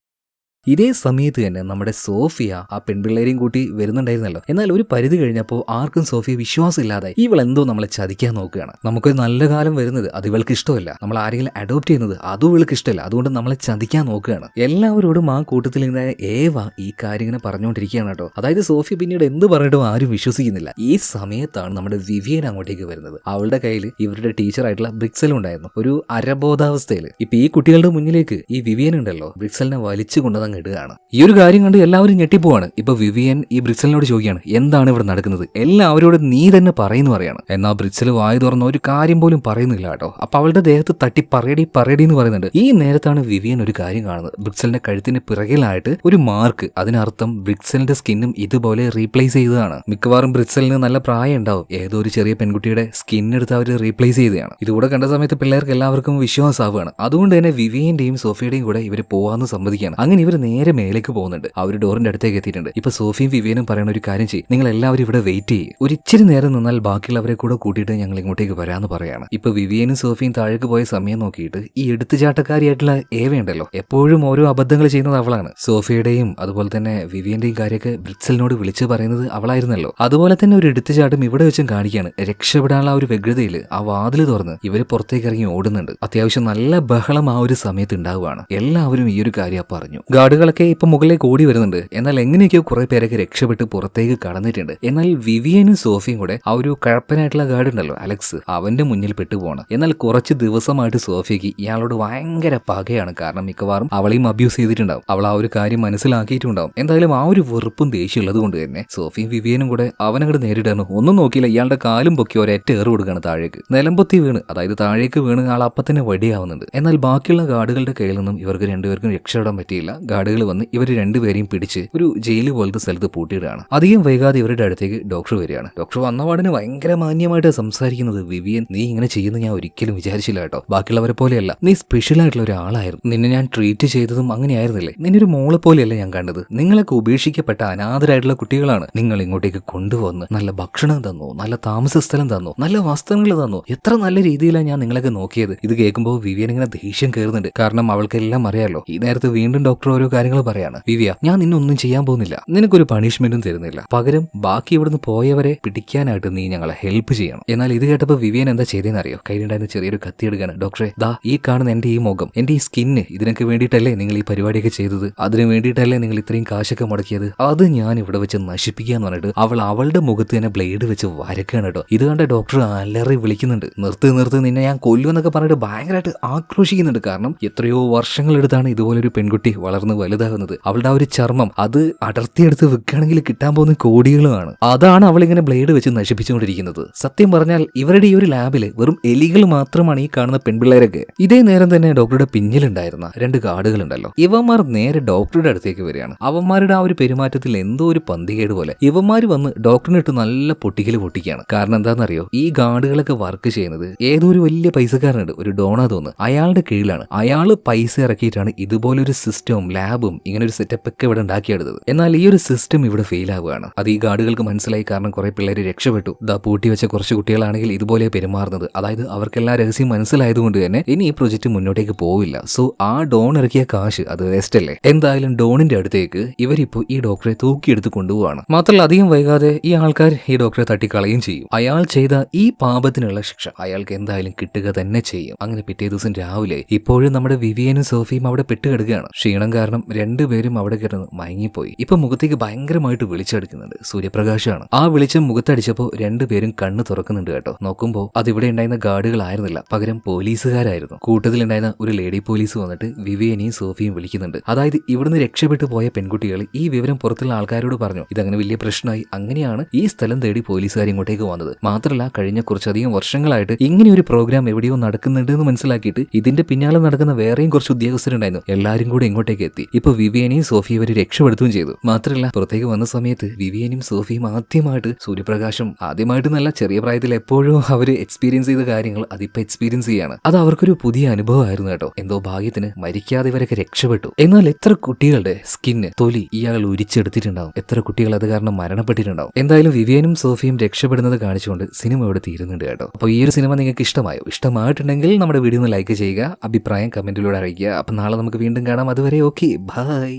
[SPEAKER 1] ഇതേ സമയത്ത് തന്നെ നമ്മുടെ സോഫിയ ആ പെൺപിള്ളേരെയും കൂട്ടി വരുന്നുണ്ടായിരുന്നല്ലോ. എന്നാൽ ഒരു പരിധി കഴിഞ്ഞപ്പോൾ ആർക്കും സോഫിയ വിശ്വാസമില്ലാതെ ഇവൾ എന്തോ നമ്മളെ ചതിക്കാൻ നോക്കുകയാണ്. നമുക്കൊരു നല്ല കാലം വരുന്നത് അത് ഇവൾക്ക് ഇഷ്ടമല്ല, നമ്മൾ ആരെങ്കിലും അഡോപ്റ്റ് ചെയ്യുന്നത് അതും ഇവൾക്ക് ഇഷ്ടമല്ല, അതുകൊണ്ട് നമ്മളെ ചതിക്കാൻ നോക്കുകയാണ്. എല്ലാവരോടും ആ കൂട്ടത്തിൽ ഇങ്ങനെ ഏവ ഈ കാര്യം ഇങ്ങനെ പറഞ്ഞുകൊണ്ടിരിക്കുകയാണ് കേട്ടോ. അതായത് സോഫിയ പിന്നീട് എന്ത് പറഞ്ഞിട്ടും ആരും വിശ്വസിക്കുന്നില്ല. ഈ സമയത്താണ് നമ്മുടെ വിവിയൻ അങ്ങോട്ടേക്ക് വരുന്നത്. അവളുടെ കയ്യിൽ ഇവരുടെ ടീച്ചറായിട്ടുള്ള ബ്രിക്സൽ ഉണ്ടായിരുന്നു, ഒരു അരബോധാവസ്ഥയിൽ. ഇപ്പൊ ഈ കുട്ടികളുടെ മുന്നിലേക്ക് ഈ വിവിയൻ ഉണ്ടല്ലോ ബ്രിക്സലിനെ വലിച്ചു കൊണ്ടുവന്ന് ഇടുകയാണ്. ഈ ഒരു കാര്യം കണ്ട് എല്ലാവരും ഞെട്ടിപ്പോവാണ്. ഇപ്പൊ വിവിയൻ ഈ ബ്രിക്സലിനോട് ചോദിക്കുകയാണ്, എന്താണ് ഇവിടെ നടക്കുന്നത്, എല്ലാവരോടും നീ തന്നെ പറയുന്നു പറയാണ്. എന്നാൽ ബ്രിക്സൽ വായി തുറന്ന ഒരു കാര്യം പോലും പറയുന്നില്ല കേട്ടോ. അപ്പൊ അവളുടെ ദേഹത്ത് തട്ടി പറയടി എന്ന് പറയുന്നുണ്ട്. ഈ നേരത്താണ് വിവിയൻ ഒരു കാര്യം കാണുന്നത്. ബ്രിക്സലിന്റെ കഴുത്തിന് പിറകിലായിട്ട് ഒരു മാർക്ക്. അതിനർത്ഥം ബ്രിക്സലിന്റെ സ്കിന്നും ഇതുപോലെ റീപ്ലേസ് ചെയ്തതാണ്. മിക്കവാറും ബ്രിക്സലിന് നല്ല പ്രായം ഉണ്ടാവും, ഏതോ ഒരു ചെറിയ പെൺകുട്ടിയുടെ സ്കിൻ എടുത്ത് അവർ റീപ്ലേസ് ചെയ്തതാണ്. ഇതുകൂടെ കണ്ട സമയത്ത് പിള്ളേർക്ക് എല്ലാവർക്കും വിശ്വാസമാവുകയാണ്. അതുകൊണ്ട് തന്നെ വിവിയന്റെയും സോഫിയുടെയും കൂടെ ഇവർ പോവാന്ന് സമ്മതിക്കുകയാണ്. അങ്ങനെ ഇവർ നേരെ മേലേക്ക് പോകുന്നുണ്ട്. അവർ ഡോറിന്റെ അടുത്തേക്ക് എത്തിയിട്ടുണ്ട്. ഇപ്പൊ സോഫിയും വിവിയനും പറയുന്ന ഒരു കാര്യം ചെയ്യും, നിങ്ങൾ എല്ലാവരും ഇവിടെ വെയിറ്റ് ചെയ്യും, ഒരു ഇച്ചിരി നേരം നിന്നാൽ ബാക്കിയുള്ളവരെ കൂടെ കൂട്ടിയിട്ട് ഞങ്ങൾ ഇങ്ങോട്ടേക്ക് വരാന്ന് പറയാണ്. ഇപ്പൊ വിവിയനും സോഫിയും താഴേക്ക് പോയ സമയം നോക്കിയിട്ട് ഈ എടുത്തുചാട്ടക്കാരിയായിട്ടുള്ള ഏവയുണ്ടല്ലോ, എപ്പോഴും ഓരോ അബദ്ധങ്ങൾ ചെയ്യുന്നത് അവളാണ്. സോഫിയുടെയും അതുപോലെ തന്നെ വിവിയന്റെയും കാര്യമൊക്കെ ബ്രിക്സലിനോട് വിളിച്ചു പറയുന്നത് അവളായിരുന്നല്ലോ. അതുപോലെ തന്നെ ഒരു എടുത്തുചാട്ടം ഇവിടെ വെച്ചും കാണിക്കുകയാണ്. രക്ഷപ്പെടാനുള്ള ആ ഒരു വ്യഗ്രതയിൽ ആ വാതിൽ തുറന്ന് ഇവര് പുറത്തേക്ക് ഇറങ്ങി ഓടുന്നുണ്ട്. അത്യാവശ്യം നല്ല ബഹളം ആ ഒരു സമയത്ത് ഉണ്ടാവുകയാണ്. എല്ലാവരും ഈ ഒരു കാര്യം പറഞ്ഞു. ഗാർഡുകളൊക്കെ ഇപ്പൊ മുകളിലേക്ക് ഓടി വരുന്നുണ്ട്. എന്നാൽ എങ്ങനെയൊക്കെയോ കുറെ പേരൊക്കെ രക്ഷപ്പെട്ട് പുറത്തേക്ക് കടന്നിട്ടുണ്ട്. എന്നാൽ വിവിയനും സോഫിയും കൂടെ ആ ഒരു കഴപ്പനായിട്ടുള്ള ഗാർഡ് ഉണ്ടല്ലോ അലക്സ്, അവന്റെ മുന്നിൽ പെട്ടുപോകണം. എന്നാൽ കുറച്ച് ദിവസമായിട്ട് സോഫിയക്ക് ഇയാളോട് ഭയങ്കര പകയാണ്. കാരണം മിക്കവാറും അവളെയും അബ്യൂസ് ചെയ്തിട്ടുണ്ടാവും. അവൾ ആ ഒരു കാര്യം മനസ്സിലാക്കിയിട്ടുണ്ടാവും. എന്തായാലും ആ ഒരു വെറുപ്പും ദേഷ്യം ഉള്ളത് കൊണ്ട് തന്നെ സോഫിയും വിവിയനും കൂടെ അവനങ്ങോട്ട് നേരിടാണ്. ഒന്നും നോക്കിയില്ല, ഇയാളുടെ കാലും പൊക്കി ഒരൊറ്റ ഏറ് കൊടുക്കുകയാണ് താഴേക്ക്. നിലംപൊത്തി വീണ്, അതായത് താഴേക്ക് വീണ് ആൾ അപ്പം തന്നെ വടിയാവുന്നുണ്ട്. എന്നാൽ ബാക്കിയുള്ള ഗാർഡുകളുടെ കയ്യിൽ നിന്നും ഇവർക്ക് രണ്ടുപേർക്കും രക്ഷപ്പെടാൻ പറ്റിയില്ല. ഗാർഡുകൾ വന്ന് ഇവർ രണ്ടുപേരെയും പിടിച്ച് ഒരു ജയില് പോലത്തെ സ്ഥലത്ത് പൂട്ടിയിടുകയാണ്. അധികം വൈകാതെ ഇവരുടെ അടുത്തേക്ക് ഡോക്ടർ വരികയാണ്. ഡോക്ടർ വന്നപാടിന് ഭയങ്കര മാന്യമായിട്ട് സംസാരിക്കുന്നത്. വിവിയൻ, നീ ഇങ്ങനെ ചെയ്യുന്ന ഞാൻ ഒരിക്കലും വിചാരിച്ചില്ല കേട്ടോ. ബാക്കിയുള്ളവരെ പോലെയല്ല, നീ സ്പെഷ്യൽ ആയിട്ടുള്ള ഒരാളായിരുന്നു. നിന്നെ ഞാൻ ട്രീറ്റ് ചെയ്തതും അങ്ങനെയായിരുന്നില്ലേ. നിന്നെ ഒരു മോളെ പോലെയല്ല ഞാൻ കണ്ടത്. നിങ്ങളൊക്കെ ഉപേക്ഷിക്കപ്പെട്ട അനാഥരായിട്ടുള്ള കുട്ടികളാണ്. നിങ്ങൾ ഇങ്ങോട്ടേക്ക് കൊണ്ടുവന്ന് നല്ല ഭക്ഷണം തന്നു, നല്ല താമസ സ്ഥലം തന്നു, നല്ല വസ്ത്രങ്ങൾ തന്നു. എത്ര നല്ല രീതിയിലാണ് ഞാൻ നിങ്ങളൊക്കെ നോക്കിയത്. ഇത് കേൾക്കുമ്പോൾ വിവിയൻ ഇങ്ങനെ ദേഷ്യം കയറുന്നുണ്ട്. കാരണം അവൾക്കെല്ലാം അറിയാലോ. ഈ നേരത്ത് വീണ്ടും ഡോക്ടർ ഓരോ കാര്യങ്ങൾ പറയാണ്. വിവിയ, ഞാൻ നിന്നൊന്നും ചെയ്യാൻ പോകുന്നില്ല, നിനക്കൊരു പണിഷ്മെന്റും തരുന്നില്ല. പകരം ബാക്കി ഇവിടുന്ന് പോയവരെ പിടിക്കാനായിട്ട് നീ ഞങ്ങളെ ഹെൽപ്പ് ചെയ്യണം. എന്നാൽ ഇത് കേട്ടപ്പോൾ വിവിയൻ എന്താ ചെയ്തതെന്ന് അറിയോ? കയ്യിലുണ്ടായിരുന്ന ചെറിയൊരു കത്തി എടുക്കാണ്. ഡോക്ടറെ, ദാ ഈ കാണുന്ന എന്റെ ഈ മുഖം, എന്റെ ഈ സ്കിന്ന്, ഇതിനൊക്കെ വേണ്ടിയിട്ടല്ലേ നിങ്ങൾ ഈ പരിപാടിയൊക്കെ ചെയ്തത്? അതിന് വേണ്ടിയിട്ടല്ലേ നിങ്ങൾ ഇത്രയും കാശൊക്കെ മുടക്കിയത്? അത് ഞാൻ ഇവിടെ വെച്ച് നശിപ്പിക്കാന്ന് പറഞ്ഞിട്ട് അവളുടെ മുഖത്ത് തന്നെ ബ്ലേഡ് വെച്ച് വരക്കാണ് കേട്ടോ. ഇത് കണ്ട ഡോക്ടർ അലറി വിളിക്കുന്നുണ്ട്. നിർത്ത്, നിന്നെ ഞാൻ കൊല്ലുമെന്നൊക്കെ പറഞ്ഞിട്ട് ഭയങ്കരമായിട്ട് ആക്രോശിക്കുന്നുണ്ട്. കാരണം എത്രയോ വർഷങ്ങളെടുത്താണ് ഇതുപോലൊരു പെൺകുട്ടി വളർന്ന് വലുതാകുന്നത്. അവളുടെ ആ ഒരു ചർമ്മം അത് അടർത്തിയെടുത്ത് വെക്കുകയാണെങ്കിൽ കിട്ടാൻ പോകുന്ന കോടികളുമാണ്. അതാണ് അവളിങ്ങനെ ബ്ലേഡ് വെച്ച് നശിപ്പിച്ചുകൊണ്ടിരിക്കുന്നത്. സത്യം പറഞ്ഞാൽ ഇവരുടെ ഈ ഒരു ലാബില് വെറും എലികൾ മാത്രമാണ് ഈ കാണുന്ന പെൺപിള്ളേരൊക്കെ. ഇതേ നേരം തന്നെ ഡോക്ടറുടെ പിന്നിലുണ്ടായിരുന്ന രണ്ട് ഗാർഡുകൾ ഉണ്ടല്ലോ, ഇവന്മാർ നേരെ ഡോക്ടറുടെ അടുത്തേക്ക് വരികയാണ്. അവന്മാരുടെ ആ ഒരു പെരുമാറ്റത്തിൽ എന്തോ ഒരു പന്തികേട് പോലെ ഇവന്മാർ വന്ന് ഡോക്ടറിനിട്ട് നല്ല പൊട്ടിക്കുകയാണ്. കാരണം എന്താണെന്നറിയോ? ഈ ഗാർഡുകളൊക്കെ വർക്ക് ചെയ്യുന്നത് ഏതോ ഒരു വലിയ പൈസക്കാരനുണ്ട്, ഒരു ഡോണ തോന്നുന്നു, അയാളുടെ കീഴിലാണ്. അയാള് പൈസ ഇറക്കിയിട്ടാണ് ഇതുപോലൊരു സിസ്റ്റവും ലാബും ഇങ്ങനെ ഒരു സെറ്റപ്പ് ഒക്കെ ഇവിടെ ഉണ്ടാക്കിയെടുത്തത്. എന്നാൽ ഈ ഒരു സിസ്റ്റം ഇവിടെ ഫെയിൽ ആവുകയാണ്. അത് ഈ ഗാർഡുകൾക്ക് മനസ്സിലായി. കാരണം കുറെ പിള്ളേര് രക്ഷപ്പെട്ടു. ദാ പൂട്ടി വെച്ച കുറച്ച് കുട്ടികളാണെങ്കിൽ ഇതുപോലെ പെരുമാറുന്നത്. അതായത് അവർക്കെല്ലാം രഹസ്യം മനസ്സിലായതുകൊണ്ട് തന്നെ ഇനി ഈ പ്രൊജക്ട് മുന്നോട്ടേക്ക് പോവില്ല. സോ ആ ഡോൺ ഇറക്കിയ കാശ് അത് വേസ്റ്റ് അല്ലേ. എന്തായാലും ഡോണിന്റെ അടുത്തേക്ക് ഇവരിപ്പോ ഈ ഡോക്ടറെ തൂക്കിയെടുത്ത് കൊണ്ടുപോവാണ്. മാത്രമല്ല അധികം വൈകാതെ ഈ ആൾക്കാർ ഈ ഡോക്ടറെ തട്ടിക്കളയും ചെയ്യും. അയാൾ ചെയ്ത ഈ പാപത്തിനുള്ള ശിക്ഷ അയാൾക്ക് എന്തായാലും കിട്ടുക തന്നെ ചെയ്യും. അങ്ങനെ പിറ്റേ ദിവസം രാവിലെ ഇപ്പോഴും നമ്മുടെ വിവിയനും സോഫിയും അവിടെ പെട്ടുകിടക്കുകയാണ്. ക്ഷീണം കാരണം രണ്ടുപേരും അവിടെ കിടന്ന് മയങ്ങിപ്പോയി. ഇപ്പൊ മുഖത്തേക്ക് ഭയങ്കരമായിട്ട് വെളിച്ചെടുക്കുന്നുണ്ട്. സൂര്യപ്രകാശമാണ്. ആ വെളിച്ചം മുഖത്തടിച്ചപ്പോ രണ്ടുപേരും കണ്ണ് തുറക്കുന്നുണ്ട് കേട്ടോ. നോക്കുമ്പോ അതിവിടെ ഉണ്ടായിരുന്ന ഗാർഡുകളായിരുന്നില്ല, പകരം പോലീസുകാരായിരുന്നു. കൂട്ടത്തിലുണ്ടായിരുന്ന ഒരു ലേഡി പോലീസ് വന്നിട്ട് വിവിയനെയും സോഫിയും വിളിക്കുന്നുണ്ട്. അതായത് ഇവിടുന്ന് രക്ഷപ്പെട്ടു പോയ പെൺകുട്ടികൾ ഈ വിവരം പുറത്തുള്ള ആൾക്കാരോട് പറഞ്ഞു. ഇതങ്ങനെ വലിയ പ്രശ്നമായി. അങ്ങനെയാണ് ഈ സ്ഥലം തേടി പോലീസുകാർ ഇങ്ങോട്ടേക്ക് വന്നത്. മാത്രമല്ല കഴിഞ്ഞ കുറച്ചധികം വർഷങ്ങളായിട്ട് ഇങ്ങനെ ഒരു പ്രോഗ്രാം എവിടെയോ നടക്കുന്നുണ്ട് എന്ന് മനസ്സിലാക്കിയിട്ട് ഇതിന്റെ പിന്നാലെ നടക്കുന്ന വേറെയും കുറച്ച് ഉദ്യോഗസ്ഥരുണ്ടായിരുന്നു. എല്ലാവരും കൂടെ ഇങ്ങോട്ടേക്ക് എത്തി. ഇപ്പൊ വിവിയനെയും സോഫിയും ഇവർ രക്ഷപ്പെടുത്തുകയും ചെയ്തു. മാത്രമല്ല പുറത്തേക്ക് വന്ന സമയത്ത് വിവിയനും സോഫിയും ആദ്യമായിട്ട് സൂര്യപ്രകാശം ആദ്യമായിട്ട് നല്ല ചെറിയ പ്രായത്തിൽ എപ്പോഴും അവർ എക്സ്പീരിയൻസ് ചെയ്ത കാര്യങ്ങൾ അതിപ്പോ എക്സ്പീരിയൻസ് ചെയ്യാണ്. അത് അവർക്കൊരു പുതിയ അനുഭവമായിരുന്നു കേട്ടോ. എന്തോ ഭാഗ്യത്തിന് മരിക്കാതെ ഇവരൊക്കെ രക്ഷപ്പെട്ടു. എന്നാൽ എത്ര കുട്ടികളുടെ സ്കിന്ന് തൊലി ഇയാൾ ഉരിച്ചെടുത്തിട്ടുണ്ടാവും. എത്ര കുട്ടികൾ അത് കാരണം മരണപ്പെട്ടിട്ടുണ്ടാവും. എന്തായാലും വിവിയനും സോഫിയും രക്ഷപ്പെടുന്നത് കാണിച്ചുകൊണ്ട് സിനിമ ഇവിടെ തീരുന്നുണ്ട് കേട്ടോ. അപ്പോൾ ഈ ഒരു സിനിമ നിങ്ങൾക്ക് ഇഷ്ടമായോ? ഇഷ്ടമായിട്ടുണ്ടെങ്കിൽ നമ്മുടെ വീഡിയോ ഒന്ന് ലൈക്ക് ചെയ്യുക, അഭിപ്രായം കമന്റിലൂടെ അറിയിക്കുക. അപ്പം നാളെ നമുക്ക് വീണ്ടും കാണാം. അതുവരെ ഓക്കെ, ബൈ.